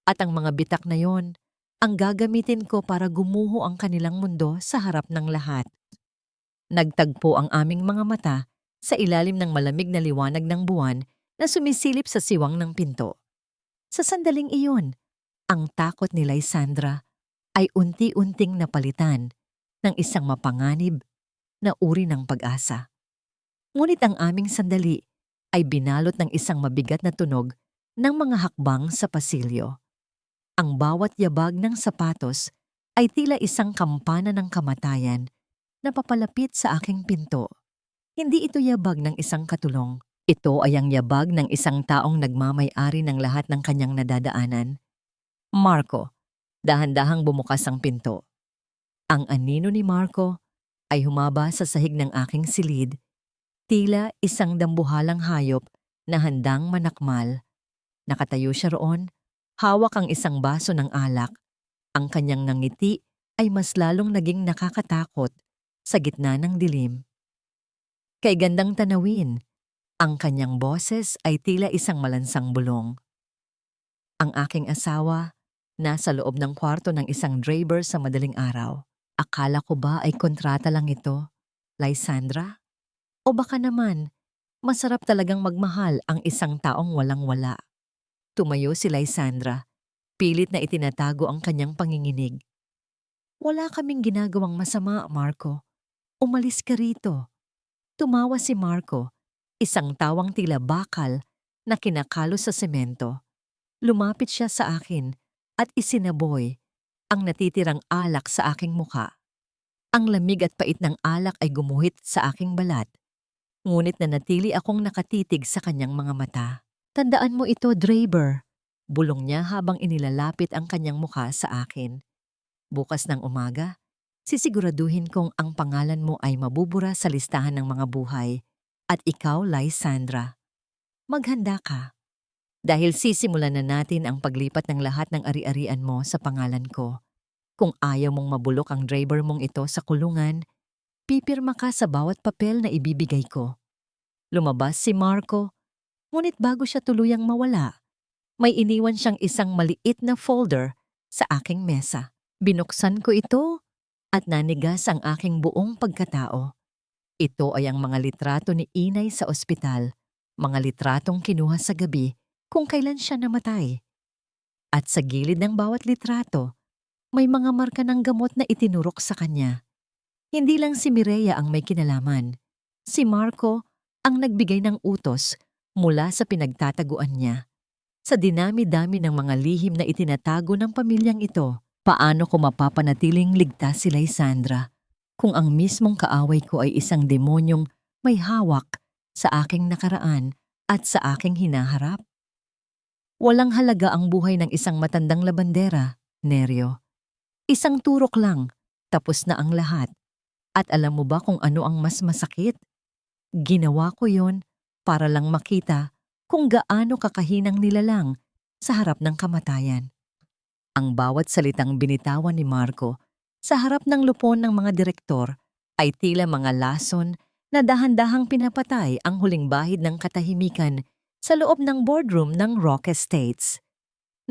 At ang mga bitak na yon, ang gagamitin ko para gumuho ang kanilang mundo sa harap ng lahat. Nagtagpo ang aming mga mata sa ilalim ng malamig na liwanag ng buwan na sumisilip sa siwang ng pinto. Sa sandaling iyon, ang takot ni Lysandra ay unti-unting napalitan ng isang mapanganib na uri ng pag-asa. Ngunit ang aming sandali ay binalot ng isang mabigat na tunog ng mga hakbang sa pasilyo. Ang bawat yabag ng sapatos ay tila isang kampana ng kamatayan na papalapit sa aking pinto. Hindi ito yabag ng isang katulong. Ito ay ang yabag ng isang taong nagmamay-ari ng lahat ng kanyang nadadaanan. Marco, dahan-dahang bumukas ang pinto. Ang anino ni Marco ay humaba sa sahig ng aking silid, tila isang dambuhalang hayop na handang manakmal. Nakatayo siya roon, hawak ang isang baso ng alak. Ang kanyang ngiti ay mas lalong naging nakakatakot sa gitna ng dilim. Kay gandang tanawin, ang kanyang boses ay tila isang malansang bulong. Ang aking asawa, nasa loob ng kwarto ng isang draper sa madaling araw. Akala ko ba ay kontrata lang ito, Lysandra? O baka naman, Masarap talagang magmahal ang isang taong walang-wala. Tumayo si Lysandra, pilit na itinatago ang kanyang panginginig. Wala kaming ginagawang masama, Marco. Umalis ka rito. Tumawa si Marco, isang tawang tila bakal na kinakalo sa semento. Lumapit siya sa akin at isinaboy ang natitirang alak sa aking muka. Ang lamig at pait ng alak ay gumuhit sa aking balat. Ngunit nanatili akong nakatitig sa kanyang mga mata. Tandaan mo ito, Draper. Bulong niya habang inilalapit ang kanyang mukha sa akin. Bukas ng umaga, sisiguraduhin kong ang pangalan mo ay mabubura sa listahan ng mga buhay. At ikaw, Lysandra, maghanda ka. Dahil sisimulan na natin ang paglipat ng lahat ng ari-arian mo sa pangalan ko. Kung ayaw mong mabulok ang driver mong ito sa kulungan, pipirma ka sa bawat papel na ibibigay ko. Lumabas si Marco, ngunit bago siya tuluyang mawala, may iniwan siyang isang maliit na folder sa aking mesa. Binuksan ko ito at nanigas ang aking buong pagkatao. Ito ay ang mga litrato ni Inay sa ospital, mga litratong kinuha sa gabi kung kailan siya namatay. At sa gilid ng bawat litrato, may mga marka ng gamot na itinurok sa kanya. Hindi lang si Mireya ang may kinalaman. Si Marco ang nagbigay ng utos mula sa pinagtataguan niya. Sa dinami-dami ng mga lihim na itinatago ng pamilyang ito, paano ko mapapanatiling ligtas si Lysandra kung ang mismong kaaway ko ay isang demonyong may hawak sa aking nakaraan at sa aking hinaharap? Walang halaga ang buhay ng isang matandang labandera, Neryo. Isang turok lang, tapos na ang lahat. At alam mo ba kung ano ang mas masakit? Ginawa ko yon para lang makita kung gaano kakahinang nilalang sa harap ng kamatayan. Ang bawat salitang binitawan ni Marco sa harap ng lupon ng mga direktor ay tila mga lason na dahan-dahang pinapatay ang huling bahid ng katahimikan sa loob ng boardroom ng Rock Estates.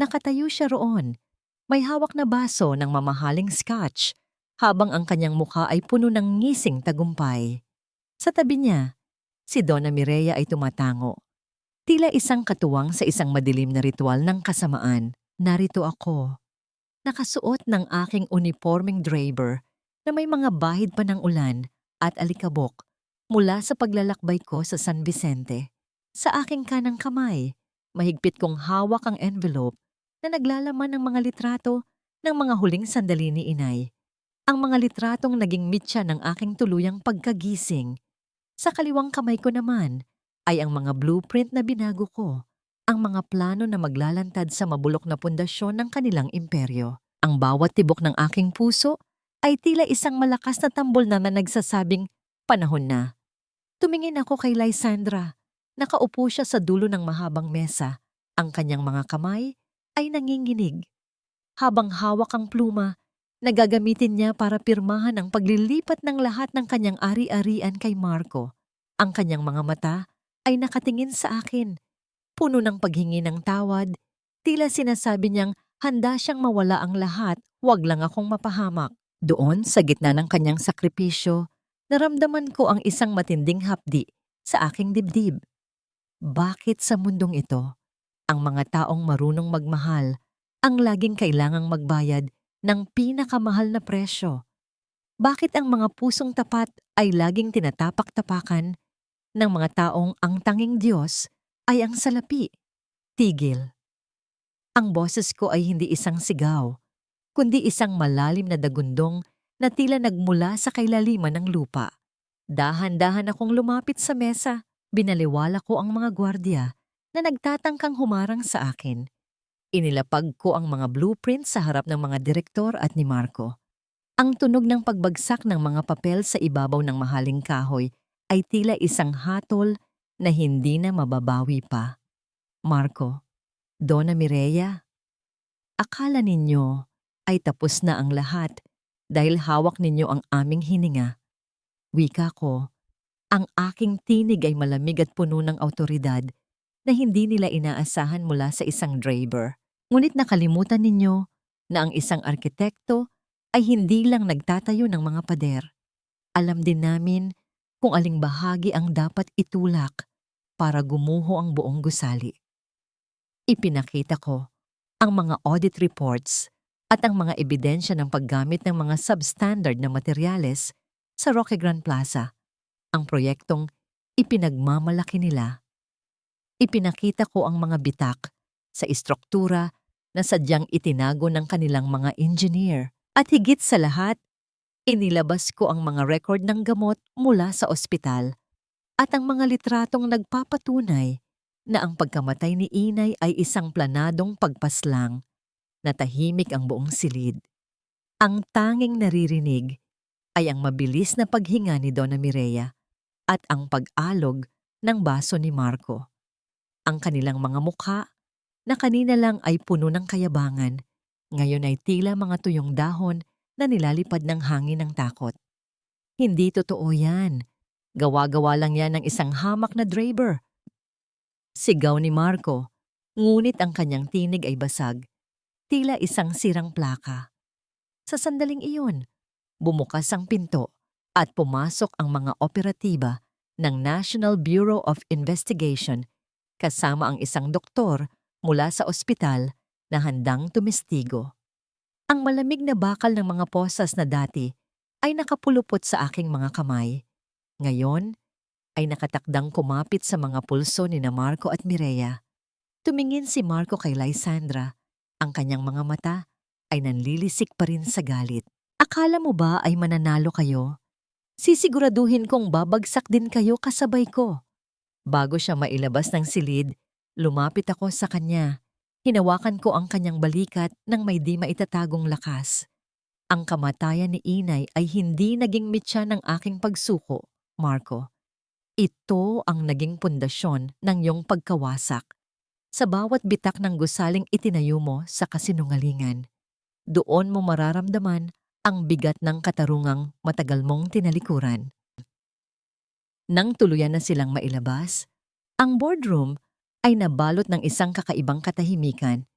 Nakatayo siya roon, may hawak na baso ng mamahaling scotch habang ang kanyang mukha ay puno ng ngising tagumpay. Sa tabi niya, si Donna Mireya ay tumatango. Tila isang katuwang sa isang madilim na ritual ng kasamaan. Narito ako, nakasuot ng aking uniforming Draper na may mga bahid pa ng ulan at alikabok mula sa paglalakbay ko sa San Vicente. Sa aking kanang kamay, mahigpit kong hawak ang envelope na naglalaman ng mga litrato ng mga huling sandali ni Inay. Ang mga litratong naging mitya ng aking tuluyang pagkagising. Sa kaliwang kamay ko naman ay ang mga blueprint na binago ko, ang mga plano na maglalantad sa mabulok na pundasyon ng kanilang imperyo. Ang bawat tibok ng aking puso ay tila isang malakas na tambol na nagsasabing, panahon na. Tumingin ako kay Lysandra. Nakaupo siya sa dulo ng mahabang mesa. Ang kanyang mga kamay ay nanginginig. Habang hawak ang pluma, nagagamitin niya para pirmahan ang paglilipat ng lahat ng kanyang ari-arian kay Marco. Ang kanyang mga mata ay nakatingin sa akin. Puno ng paghingi ng tawad, tila sinasabi niyang handa siyang mawala ang lahat, wag lang akong mapahamak. Doon, sa gitna ng kanyang sakripisyo, naramdaman ko ang isang matinding hapdi sa aking dibdib. Bakit sa mundong ito, ang mga taong marunong magmahal ang laging kailangang magbayad ng pinakamahal na presyo? Bakit ang mga pusong tapat ay laging tinatapak-tapakan ng mga taong ang tanging Diyos ay ang salapi? Tigil. Ang boses ko ay hindi isang sigaw, kundi isang malalim na dagundong na tila nagmula sa kailaliman ng lupa. Dahan-dahan akong lumapit sa mesa, binaliwala ko ang mga gwardiya na nagtatangkang humarang sa akin. Inilapag ko ang mga blueprint sa harap ng mga direktor at ni Marco. Ang tunog ng pagbagsak ng mga papel sa ibabaw ng mahaling kahoy ay tila isang hatol na hindi na mababawi pa. Marco, Donna Mireya, akala ninyo ay tapos na ang lahat dahil hawak ninyo ang aming hininga. Wika ko, ang aking tinig ay malamig at puno ng awtoridad na hindi nila inaasahan mula sa isang Draper. Ngunit nakalimutan ninyo na ang isang arkitekto ay hindi lang nagtatayo ng mga pader. Alam din namin kung aling bahagi ang dapat itulak para gumuho ang buong gusali. Ipinakita ko ang mga audit reports at ang mga ebidensya ng paggamit ng mga substandard na materyales sa Roque Grand Plaza, ang proyektong ipinagmamalaki nila. Ipinakita ko ang mga bitak sa istruktura na sadyang itinago ng kanilang mga engineer. At higit sa lahat, inilabas ko ang mga record ng gamot mula sa ospital at ang mga litratong nagpapatunay na ang pagkamatay ni Inay ay isang planadong pagpaslang na tahimik ang buong silid. Ang tanging naririnig ay ang mabilis na paghinga ni Donna Mireya at ang pag-alog ng baso ni Marco. Ang kanilang mga mukha na kanina lang ay puno ng kayabangan, ngayon ay tila mga tuyong dahon na nilalipad ng hangin ng takot. Hindi totoo yan. Gawa-gawa lang yan ng isang hamak na driver. Sigaw ni Marco, ngunit ang kanyang tinig ay basag, tila isang sirang plaka. Sa sandaling iyon, bumukas ang pinto at pumasok ang mga operatiba ng National Bureau of Investigation kasama ang isang doktor mula sa ospital na handang tumestigo. Ang malamig na bakal ng mga posas na dati ay nakapulupot sa aking mga kamay. Ngayon ay nakatakdang kumapit sa mga pulso ni na Marco at Mireya. Tumingin si Marco kay Lysandra. Ang kanyang mga mata ay nanlilisik pa rin sa galit. Akala mo ba ay mananalo kayo? Sisiguraduhin kong babagsak din kayo kasabay ko. Bago siya mailabas ng silid, lumapit ako sa kanya. Hinawakan ko ang kanyang balikat nang may di maitatagong lakas. Ang kamatayan ni Inay ay hindi naging mitya ng aking pagsuko, Marco. Ito ang naging pundasyon ng iyong pagkawasak. Sa bawat bitak ng gusaling itinayo mo sa kasinungalingan, doon mo mararamdaman ang bigat ng katarungang matagal mong tinalikuran. Nang tuluyan na silang mailabas, ang boardroom ay nabalot ng isang kakaibang katahimikan.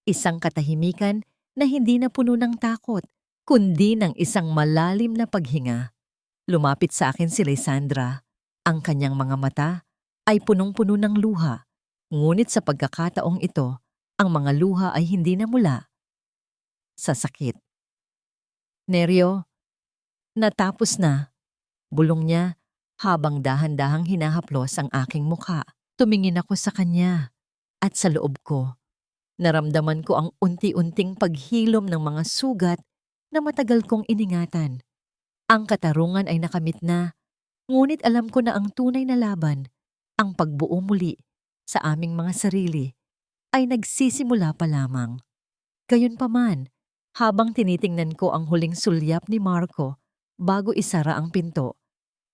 Isang katahimikan na hindi na puno ng takot, kundi ng isang malalim na paghinga. Lumapit sa akin si Lysandra. Ang kanyang mga mata ay punong-puno ng luha, ngunit sa pagkakataong ito, ang mga luha ay hindi na mula sa sakit. Neryo, natapos na, bulong niya habang dahan-dahang hinahaplos ang aking mukha. Tumingin ako sa kanya at sa loob ko. Naramdaman ko ang unti-unting paghilom ng mga sugat na matagal kong iningatan. Ang katarungan ay nakamit na, ngunit alam ko na ang tunay na laban, ang pagbuo muli sa aming mga sarili, ay nagsisimula pa lamang. Gayunpaman, habang tinitingnan ko ang huling sulyap ni Marco bago isara ang pinto,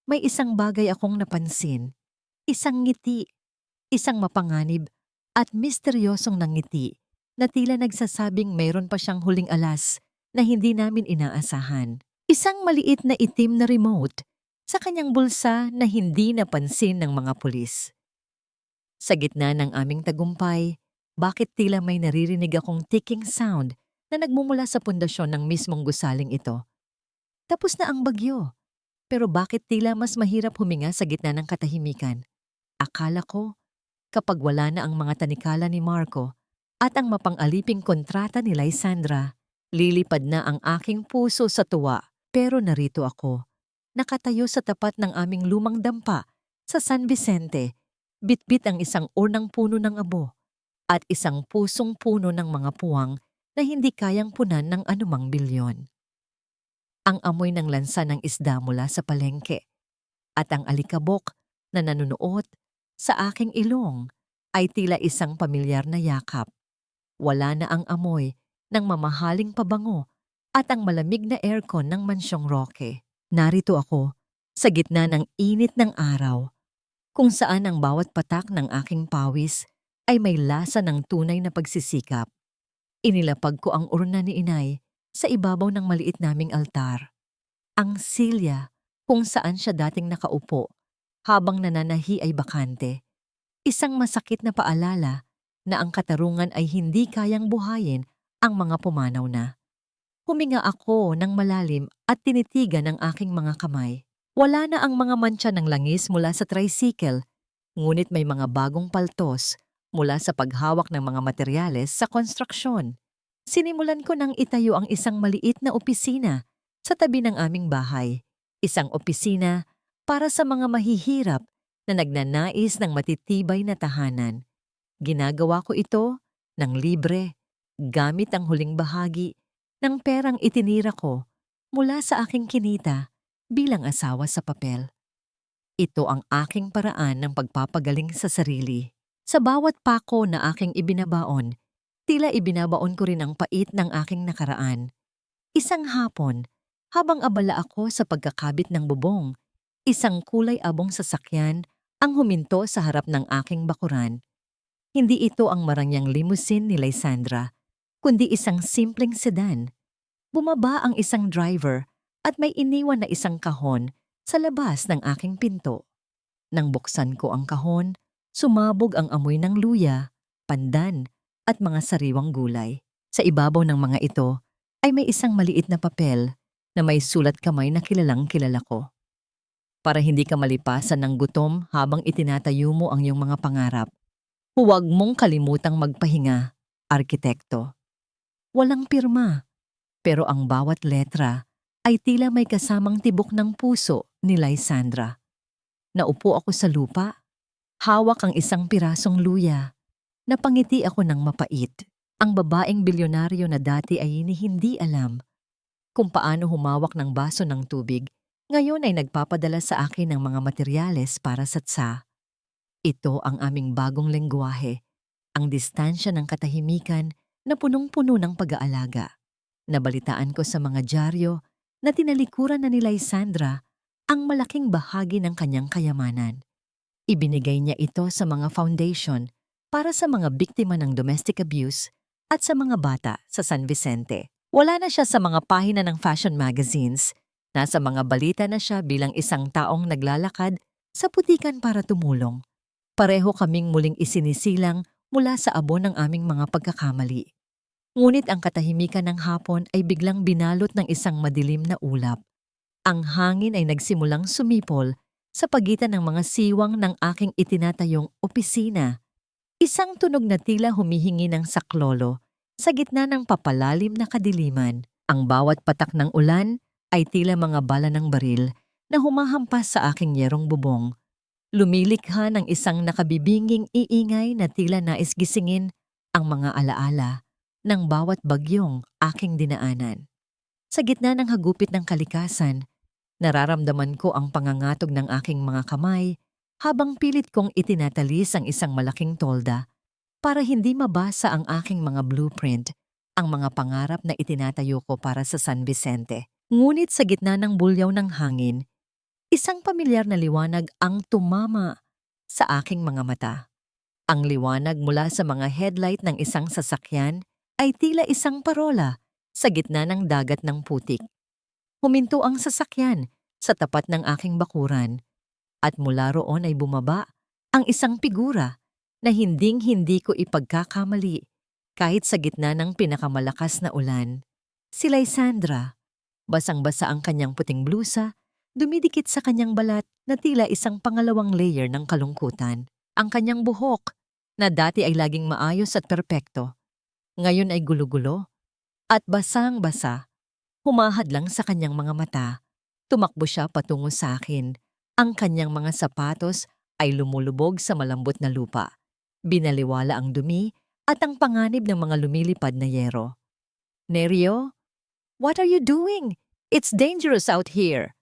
may isang bagay akong napansin. Isang ngiti, isang mapanganib at misteryosong nangiti na tila nagsasabing mayroon pa siyang huling alas na hindi namin inaasahan. Isang maliit na itim na remote sa kanyang bulsa na hindi napansin ng mga pulis. Sa gitna ng aming tagumpay, bakit tila may naririnig akong ticking sound na nagmumula sa pundasyon ng mismong gusaling ito? Tapos na ang bagyo, pero bakit tila mas mahirap huminga sa gitna ng katahimikan? Akala ko, kapag wala na ang mga tanikala ni Marco at ang mapang-aliping kontrata ni Lysandra, lilipad na ang aking puso sa tuwa. Pero narito ako, nakatayo sa tapat ng aming lumang dampa sa San Vicente, bitbit ang isang urnang puno ng abo at isang pusong puno ng mga puwang na hindi kayang punan ng anumang bilyon. Ang amoy ng lansa ng isda mula sa palengke at ang alikabok na nanunuot sa aking ilong ay tila isang pamilyar na yakap. Wala na ang amoy ng mamahaling pabango at ang malamig na aircon ng mansyong Roque. Narito ako sa gitna ng init ng araw, kung saan ang bawat patak ng aking pawis ay may lasa ng tunay na pagsisikap. Inilapag ko ang urna ni Inay sa ibabaw ng maliit naming altar. Ang silya kung saan siya dating nakaupo habang nananahi ay bakante. Isang masakit na paalala na ang katarungan ay hindi kayang buhayin ang mga pumanaw na. Huminga ako ng malalim at tinitigan ang aking mga kamay. Wala na ang mga mantsa ng langis mula sa tricycle, Ngunit may mga bagong paltos mula sa paghawak ng mga materyales sa konstruksyon. Sinimulan ko nang itayo ang isang maliit na opisina sa tabi ng aming bahay. Isang opisina para sa mga mahihirap na nagnanais ng matitibay na tahanan. Ginagawa ko ito ng libre, gamit ang huling bahagi ng perang itinira ko mula sa aking kinita bilang asawa sa papel. Ito ang aking paraan ng pagpapagaling sa sarili. Sa bawat pako na aking ibinabaon, tila ibinabaon ko rin ang pait ng aking nakaraan. Isang hapon, habang abala ako sa pagkakabit ng bubong, isang kulay abong sasakyan ang huminto sa harap ng aking bakuran. Hindi ito ang marangyang limousine ni Lysandra, kundi isang simpleng sedan. Bumaba ang isang driver at may iniwan na isang kahon sa labas ng aking pinto. Nang buksan ko ang kahon, sumabog ang amoy ng luya, pandan, at mga sariwang gulay. Sa ibabaw ng mga ito ay may isang maliit na papel na may sulat kamay na kilalang kilala ko. Para hindi ka malipasan ng gutom habang itinatayo mo ang iyong mga pangarap, huwag mong kalimutang magpahinga, arkitekto. Walang pirma, pero ang bawat letra ay tila may kasamang tibok ng puso ni Lysandra. Naupo ako sa lupa, hawak ang isang pirasong luya. Napangiti ako ng mapait. Ang babaeng bilyonaryo na dati ay hindi alam kung paano humawak ng baso ng tubig, ngayon ay nagpapadala sa akin ng mga materyales para satsa. Ito ang aming bagong lengguwahe, ang distansya ng katahimikan na punong-puno ng pag-aalaga. Nabalitaan ko sa mga dyaryo na tinalikuran na ni Lysandra ang malaking bahagi ng kanyang kayamanan. Ibinigay niya ito sa mga foundation para sa mga biktima ng domestic abuse at sa mga bata sa San Vicente. Wala na siya sa mga pahina ng fashion magazines. Nasa mga balita na siya bilang isang taong naglalakad sa putikan para tumulong. Pareho kaming muling isinisilang mula sa abo ng aming mga pagkakamali. Ngunit ang katahimikan ng hapon ay biglang binalot ng isang madilim na ulap. Ang hangin ay nagsimulang sumipol sa pagitan ng mga siwang ng aking itinatayong opisina. Isang tunog na tila humihingi ng saklolo sa gitna ng papalalim na kadiliman. Ang bawat patak ng ulan ay tila mga bala ng baril na humahampas sa aking yerong bubong. Lumilikha ng isang nakabibinging iingay na tila nais gisingin ang mga alaala ng bawat bagyong aking dinaanan. Sa gitna ng hagupit ng kalikasan, nararamdaman ko ang pangangatog ng aking mga kamay habang pilit kong itinatalis ang isang malaking tolda para hindi mabasa ang aking mga blueprint, ang mga pangarap na itinatayo ko para sa San Vicente. Ngunit sa gitna ng bulyaw ng hangin, isang pamilyar na liwanag ang tumama sa aking mga mata. Ang liwanag mula sa mga headlight ng isang sasakyan ay tila isang parola sa gitna ng dagat ng putik. Huminto ang sasakyan sa tapat ng aking bakuran at mula roon ay bumaba ang isang figura na hinding-hindi ko ipagkakamali kahit sa gitna ng pinakamalakas na ulan. Si Lysandra, basang-basa ang kanyang puting blusa, dumidikit sa kanyang balat na tila isang pangalawang layer ng kalungkutan. Ang kanyang buhok, na dati ay laging maayos at perpekto, ngayon ay gulo-gulo at basang-basa. Humahadlang sa kanyang mga mata. Tumakbo siya patungo sa akin. Ang kanyang mga sapatos ay lumulubog sa malambot na lupa. Binaliwala ang dumi at ang panganib ng mga lumilipad na yero. "Nerio, what are you doing? It's dangerous out here!"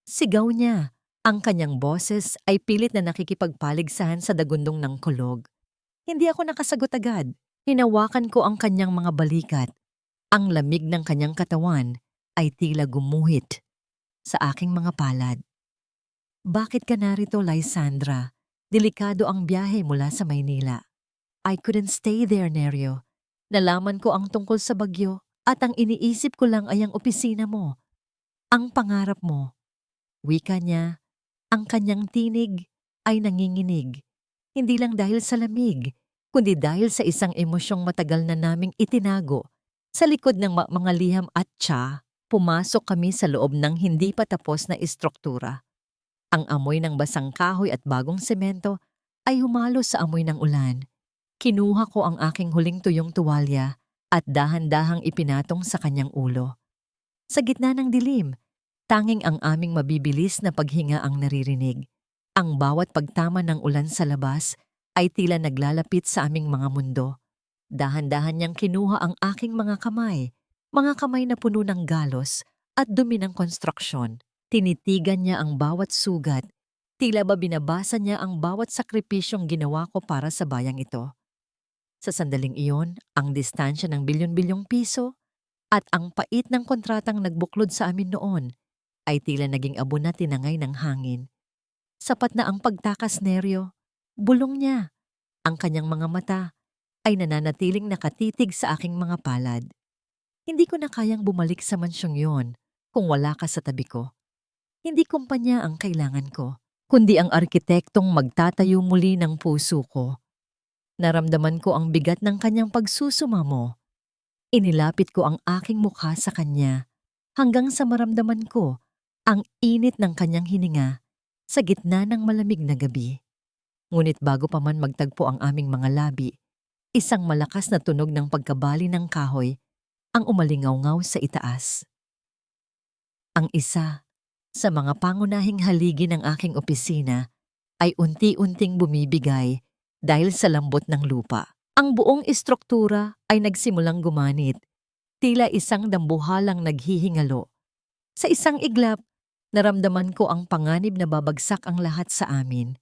Sigaw niya. Ang kanyang boses ay pilit na nakikipagpaligsahan sa dagundong ng kulog. Hindi ako nakasagot agad. Hinawakan ko ang kanyang mga balikat. Ang lamig ng kanyang katawan ay tila gumuhit sa aking mga palad. "Bakit ka narito, Lysandra? Delikado ang biyahe mula sa Maynila." "I couldn't stay there, Nerio. Nalaman ko ang tungkol sa bagyo at ang iniisip ko lang ay ang opisina mo. Ang pangarap mo." Wika niya, ang kanyang tinig ay nanginginig. Hindi lang dahil sa lamig, kundi dahil sa isang emosyong matagal na naming itinago. Sa likod ng mga liham at pumasok kami sa loob ng hindi pa tapos na istruktura. Ang amoy ng basang kahoy at bagong semento ay humalo sa amoy ng ulan. Kinuha ko ang aking huling tuyong tuwalya at dahan-dahang ipinatong sa kanyang ulo. Sa gitna ng dilim, tanging ang aming mabibilis na paghinga ang naririnig. Ang bawat pagtama ng ulan sa labas ay tila naglalapit sa aming mga mundo. Dahan-dahan niyang kinuha ang aking mga kamay na puno ng galos at dumi ng konstruksyon. Tinitigan niya ang bawat sugat, tila ba binabasa niya ang bawat sakripisyong ginawa ko para sa bayang ito. Sa sandaling iyon, ang distansya ng bilyon-bilyong piso at ang pait ng kontratang nagbuklod sa amin noon ay tila naging abo na tinangay ng hangin. Sapat na ang pagtakas, Neryo. Bulong niya. Ang kanyang mga mata ay nananatiling nakatitig sa aking mga palad. Hindi ko na kayang bumalik sa mansyong yon kung wala ka sa tabi ko. Hindi kumpanya ang kailangan ko, kundi ang arkitektong magtatayo muli ng puso ko. Naramdaman ko ang bigat ng kanyang pagsusumamo. Inilapit ko ang aking mukha sa kanya hanggang sa maramdaman ko ang init ng kanyang hininga sa gitna ng malamig na gabi. Ngunit bago pa man magtagpo ang aming mga labi, isang malakas na tunog ng pagkabali ng kahoy ang umalingaw-ngaw sa itaas. Ang isa sa mga pangunahing haligi ng aking opisina ay unti-unting bumibigay dahil sa lambot ng lupa. Ang buong istruktura ay nagsimulang gumanit, tila isang dambuhalang naghihingalo. Sa isang iglap, naramdaman ko ang panganib na babagsak ang lahat sa amin.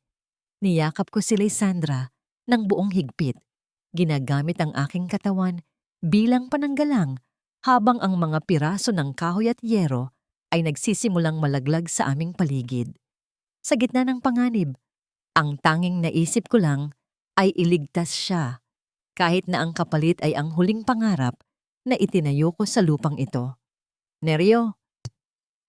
Niyakap ko si Lysandra ng buong higpit. Ginagamit ang aking katawan bilang pananggalang habang ang mga piraso ng kahoy at yero ay nagsisimulang malaglag sa aming paligid. Sa gitna ng panganib, ang tanging naisip ko lang ay iligtas siya, kahit na ang kapalit ay ang huling pangarap na itinayo ko sa lupang ito. Neryo,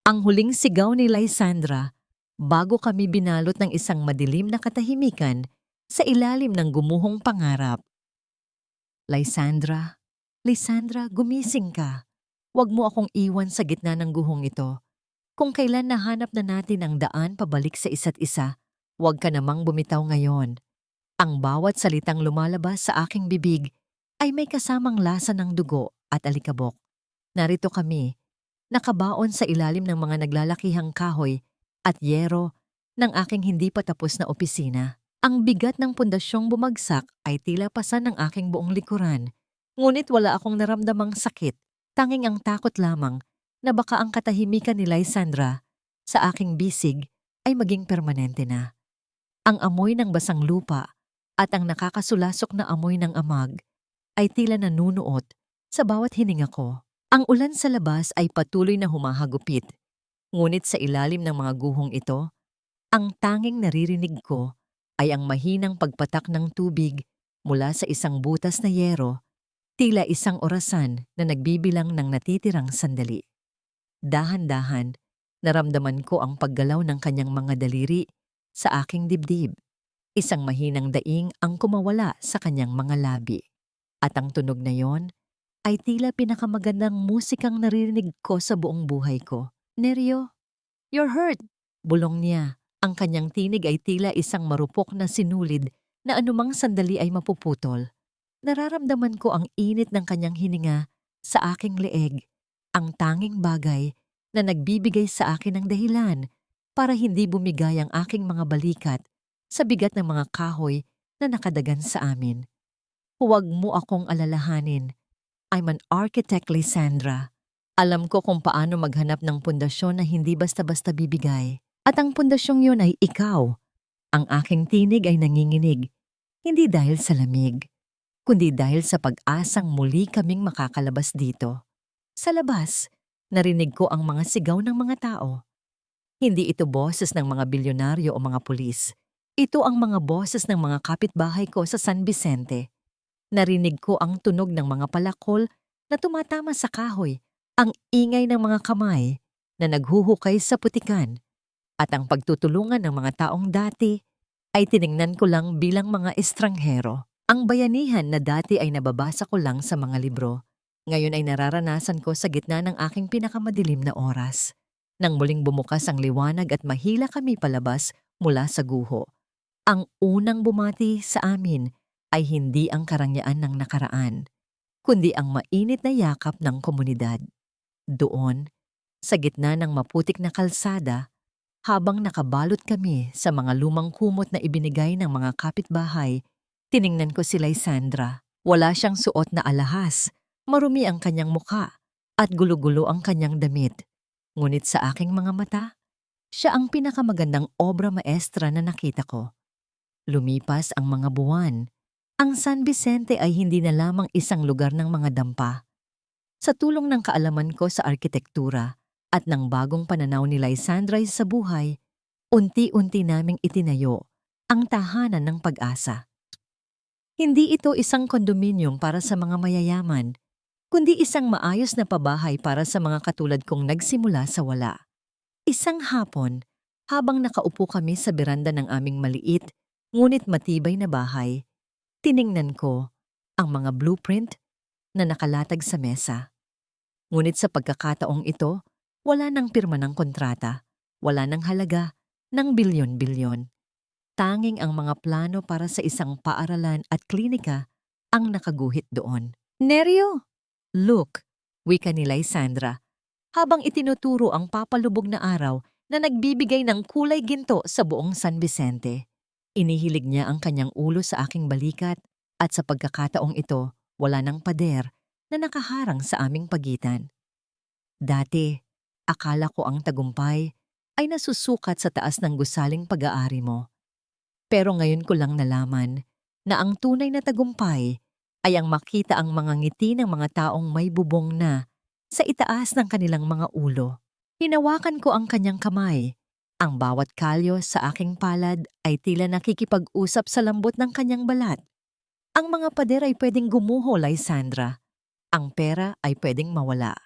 ang huling sigaw ni Lysandra bago kami binalot ng isang madilim na katahimikan sa ilalim ng gumuhong pangarap. Lysandra, Lysandra, gumising ka. Huwag mo akong iwan sa gitna ng guhong ito. Kung kailan nahanap na natin ang daan pabalik sa isa't isa, huwag ka namang bumitaw ngayon. Ang bawat salitang lumalabas sa aking bibig ay may kasamang lasa ng dugo at alikabok. Narito kami, nakabaon sa ilalim ng mga naglalakihang kahoy at yero ng aking hindi pa tapos na opisina. Ang bigat ng pundasyong bumagsak ay tila pasan ng aking buong likuran, ngunit wala akong naramdamang sakit, tanging ang takot lamang na baka ang katahimikan ni Lysandra sa aking bisig ay maging permanente na. Ang amoy ng basang lupa at ang nakakasulasok na amoy ng amag ay tila nanunuot sa bawat hininga ko. Ang ulan sa labas ay patuloy na humahagupit, ngunit sa ilalim ng mga guhong ito, ang tanging naririnig ko ay ang mahinang pagpatak ng tubig mula sa isang butas na yero, tila isang orasan na nagbibilang ng natitirang sandali. Dahan-dahan, naramdaman ko ang paggalaw ng kanyang mga daliri sa aking dibdib. Isang mahinang daing ang kumawala sa kanyang mga labi. At ang tunog na yon ay tila pinakamagandang musikang naririnig ko sa buong buhay ko. Neryo, you're hurt! Bulong niya. Ang kanyang tinig ay tila isang marupok na sinulid na anumang sandali ay mapuputol. Nararamdaman ko ang init ng kanyang hininga sa aking leeg, ang tanging bagay na nagbibigay sa akin ng dahilan para hindi bumigay ang aking mga balikat sa bigat ng mga kahoy na nakadagan sa amin. Huwag mo akong alalahanin. I'm an architect, Lysandra. Alam ko kung paano maghanap ng pundasyon na hindi basta-basta bibigay. At ang pundasyong yun ay ikaw. Ang aking tinig ay nanginginig, hindi dahil sa lamig, kundi dahil sa pag-asang muli kaming makakalabas dito. Sa labas, narinig ko ang mga sigaw ng mga tao. Hindi ito boses ng mga bilyonaryo o mga pulis. Ito ang mga boses ng mga kapitbahay ko sa San Vicente. Narinig ko ang tunog ng mga palakol na tumatama sa kahoy, ang ingay ng mga kamay na naghuhukay sa putikan, at ang pagtutulungan ng mga taong dati ay tiningnan ko lang bilang mga estranghero. Ang bayanihan na dati ay nababasa ko lang sa mga libro, ngayon ay nararanasan ko sa gitna ng aking pinakamadilim na oras. Nang muling bumukas ang liwanag at mahila kami palabas mula sa guho, ang unang bumati sa amin ay hindi ang karangyaan ng nakaraan, kundi ang mainit na yakap ng komunidad. Doon, sa gitna ng maputik na kalsada, habang nakabalot kami sa mga lumang kumot na ibinigay ng mga kapitbahay, tiningnan ko si Lysandra. Wala siyang suot na alahas, marumi ang kanyang muka, at gulo-gulo ang kanyang damit. Ngunit sa aking mga mata, siya ang pinakamagandang obra maestra na nakita ko. Lumipas ang mga buwan. Ang San Vicente ay hindi na lamang isang lugar ng mga dampa. Sa tulong ng kaalaman ko sa arkitektura at ng bagong pananaw ni Lysandra sa buhay, unti-unti naming itinayo ang tahanan ng pag-asa. Hindi ito isang kondominium para sa mga mayayaman, kundi isang maayos na pabahay para sa mga katulad kong nagsimula sa wala. Isang hapon, habang nakaupo kami sa beranda ng aming maliit ngunit matibay na bahay, tiningnan ko ang mga blueprint na nakalatag sa mesa. Ngunit sa pagkakataong ito, wala nang pirma ng kontrata, wala nang halaga ng bilyon-bilyon. Tanging ang mga plano para sa isang paaralan at klinika ang nakaguhit doon. Neryo! Look, wika ni Lysandra, habang itinuturo ang papalubog na araw na nagbibigay ng kulay ginto sa buong San Vicente. Inihilig niya ang kanyang ulo sa aking balikat at sa pagkakataong ito, wala nang pader na nakaharang sa aming pagitan. Dati, akala ko ang tagumpay ay nasusukat sa taas ng gusaling pag-aari mo. Pero ngayon ko lang nalaman na ang tunay na tagumpay ay ang makita ang mga ngiti ng mga taong may bubong na sa itaas ng kanilang mga ulo. Hinawakan ko ang kanyang kamay. Ang bawat kalyo sa aking palad ay tila nakikipag-usap sa lambot ng kanyang balat. Ang mga pader ay pwedeng gumuho, Lysandra. Ang pera ay pwedeng mawala.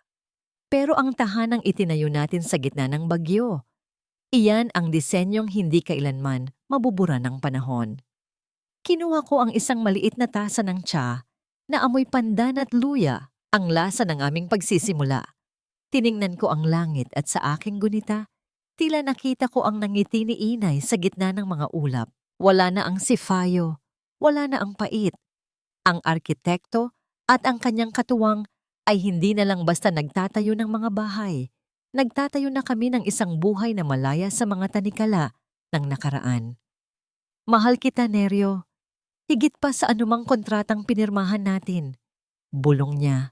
Pero ang tahanang itinayo natin sa gitna ng bagyo, iyan ang disenyong hindi kailanman mabubura ng panahon. Kinuha ko ang isang maliit na tasa ng tsa na amoy pandan at luya, ang lasa ng aming pagsisimula. Tiningnan ko ang langit at sa aking gunita, tila nakita ko ang nangiti ni Inay sa gitna ng mga ulap. Wala na ang sifayo, wala na ang pait. Ang arkitekto at ang kanyang katuwang ay hindi na lang basta nagtatayo ng mga bahay. Nagtatayo na kami ng isang buhay na malaya sa mga tanikala ng nakaraan. Mahal kita, Neryo. Higit pa sa anumang kontratang pinirmahan natin. Bulong niya.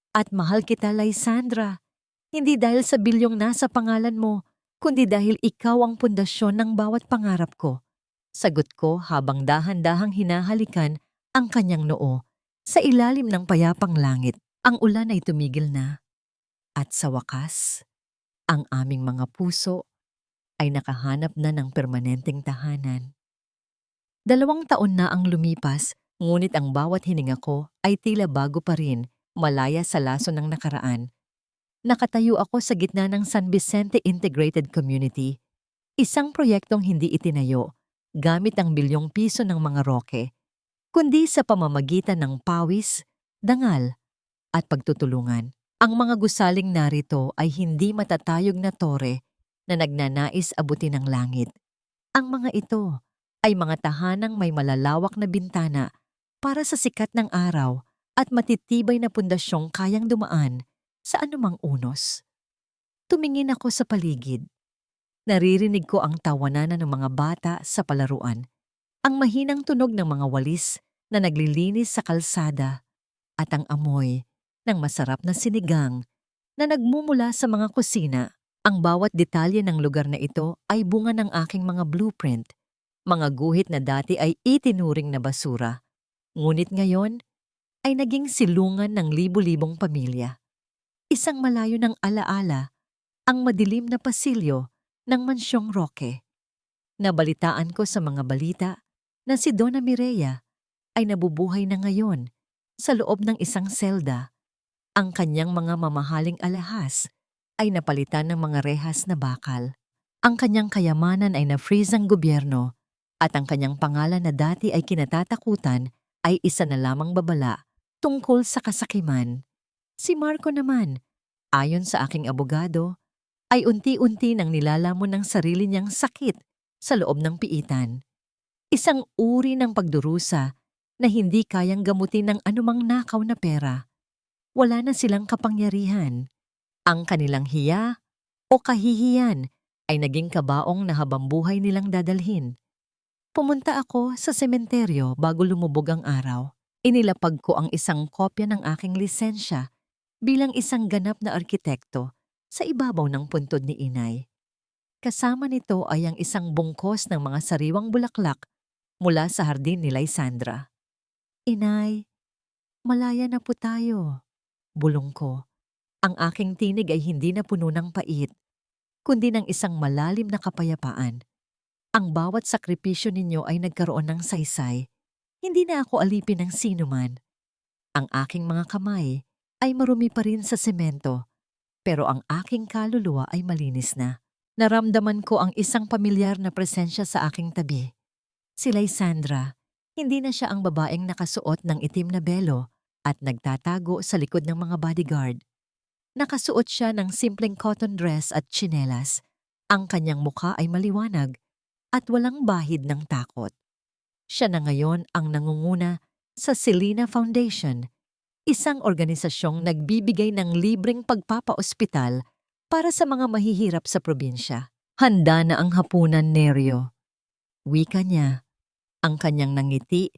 At mahal kita, Lysandra. Hindi dahil sa bilyong nasa pangalan mo, kundi dahil ikaw ang pundasyon ng bawat pangarap ko. Sagot ko habang dahan-dahang hinahalikan ang kanyang noo sa ilalim ng payapang langit. Ang ulan ay tumigil na. At sa wakas, ang aming mga puso ay nakahanap na ng permanenteng tahanan. 2 taon na ang lumipas, ngunit ang bawat hininga ko ay tila bago pa rin, malaya sa laso ng nakaraan. Nakatayo ako sa gitna ng San Vicente Integrated Community, isang proyektong hindi itinayo gamit ang bilyong piso ng mga roke, kundi sa pamamagitan ng pawis, dangal, at pagtutulungan. Ang mga gusaling narito ay hindi matatayog na tore na nagnanais abutin ng langit. Ang mga ito ay mga tahanang may malalawak na bintana para sa sikat ng araw at matitibay na pundasyong kayang dumaan sa anumang unos. Tumingin ako sa paligid. Naririnig ko ang tawanan ng mga bata sa palaruan, ang mahinang tunog ng mga walis na naglilinis sa kalsada, at ang amoy ng masarap na sinigang na nagmumula sa mga kusina. Ang bawat detalye ng lugar na ito ay bunga ng aking mga blueprint, mga guhit na dati ay itinuring na basura, ngunit ngayon ay naging silungan ng libu-libong pamilya. Isang malayo ng alaala, ang madilim na pasilyo ng Mansyong Roque. Nabalitaan ko sa mga balita na si Donna Mireya ay nabubuhay na ngayon sa loob ng isang selda. Ang kanyang mga mamahaling alahas ay napalitan ng mga rehas na bakal. Ang kanyang kayamanan ay na-freeze ng gobyerno at ang kanyang pangalan na dati ay kinatatakutan ay isa na lamang babala tungkol sa kasakiman. Si Marco naman, ayon sa aking abogado, ay unti-unti nang nilalamon ng sarili niyang sakit sa loob ng piitan. Isang uri ng pagdurusa na hindi kayang gamutin ng anumang nakaw na pera. Wala na silang kapangyarihan. Ang kanilang hiya o kahihiyan ay naging kabaong na habambuhay nilang dadalhin. Pumunta ako sa sementeryo bago lumubog ang araw. Inilapag ko ang isang kopya ng aking lisensya bilang isang ganap na arkitekto sa ibabaw ng puntod ni inay. Kasama nito ay ang isang bungkos ng mga sariwang bulaklak mula sa hardin ni Lysandra. Inay, malaya na po tayo. Bulong ko. Ang aking tinig ay hindi na puno ng pait, kundi ng isang malalim na kapayapaan. Ang bawat sakripisyo ninyo ay nagkaroon ng saysay. Hindi na ako alipin ng sinuman. Ang aking mga kamay ay marumi pa rin sa semento, pero ang aking kaluluwa ay malinis na. Naramdaman ko ang isang pamilyar na presensya sa aking tabi. Si Lysandra, hindi na siya ang babaeng nakasuot ng itim na belo at nagtatago sa likod ng mga bodyguard. Nakasuot siya ng simpleng cotton dress at tsinelas. Ang kanyang mukha ay maliwanag at walang bahid ng takot. Siya na ngayon ang nangunguna sa Selena Foundation, isang organisasyong nagbibigay ng libreng pagpapaospital para sa mga mahihirap sa probinsya. Handa na ang hapunan, Neryo. Wika niya. Ang kanyang nangiti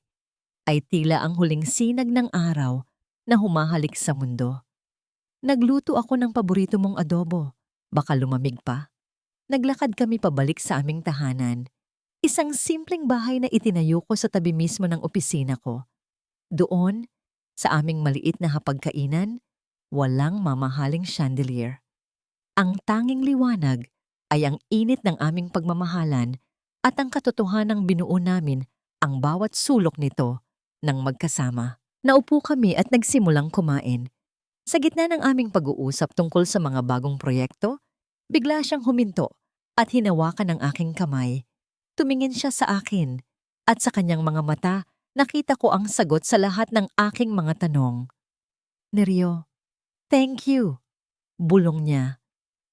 ay tila ang huling sinag ng araw na humahalik sa mundo. Nagluto ako ng paborito mong adobo. Baka lumamig pa. Naglakad kami pabalik sa aming tahanan. Isang simpleng bahay na itinayo ko sa tabi mismo ng opisina ko. Doon, sa aming maliit na hapagkainan, walang mamahaling chandelier. Ang tanging liwanag ay ang init ng aming pagmamahalan at ang katotohanang binuo namin ang bawat sulok nito nang magkasama. Naupo kami at nagsimulang kumain. Sa gitna ng aming pag-uusap tungkol sa mga bagong proyekto, bigla siyang huminto at hinawakan ang aking kamay. Tumingin siya sa akin at sa kanyang mga mata nakita ko ang sagot sa lahat ng aking mga tanong. Neryo, thank you, bulong niya.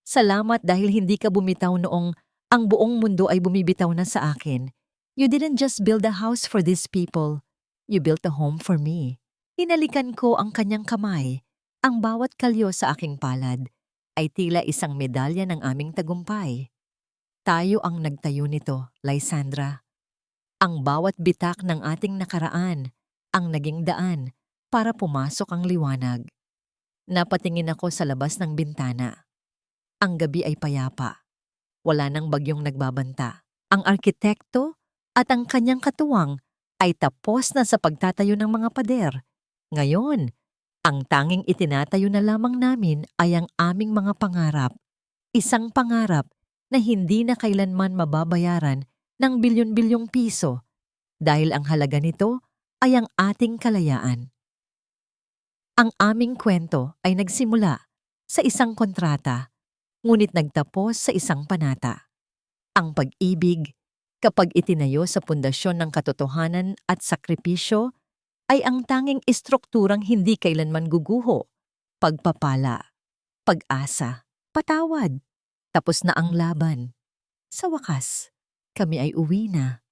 Salamat dahil hindi ka bumitaw noong ang buong mundo ay bumibitaw na sa akin. You didn't just build a house for these people. You built a home for me. Hinalikan ko ang kanyang kamay. Ang bawat kalyo sa aking palad ay tila isang medalya ng aming tagumpay. Tayo ang nagtayo nito, Lysandra. Ang bawat bitak ng ating nakaraan ang naging daan para pumasok ang liwanag. Napatingin ako sa labas ng bintana. Ang gabi ay payapa. Wala nang bagyong nagbabanta. Ang arkitekto at ang kanyang katuwang ay tapos na sa pagtatayo ng mga pader. Ngayon, ang tanging itinatayo na lamang namin ay ang aming mga pangarap. Isang pangarap na hindi na kailanman mababayaran ng bilyon-bilyong piso dahil ang halaga nito ay ang ating kalayaan. Ang aming kwento ay nagsimula sa isang kontrata, ngunit nagtapos sa isang panata. Ang pag-ibig, kapag itinayo sa pundasyon ng katotohanan at sakripisyo, ay ang tanging estrukturang hindi kailanman guguho. Pagpapala, pag-asa, patawad. Tapos na ang laban. Sa wakas, kami ay uwi na.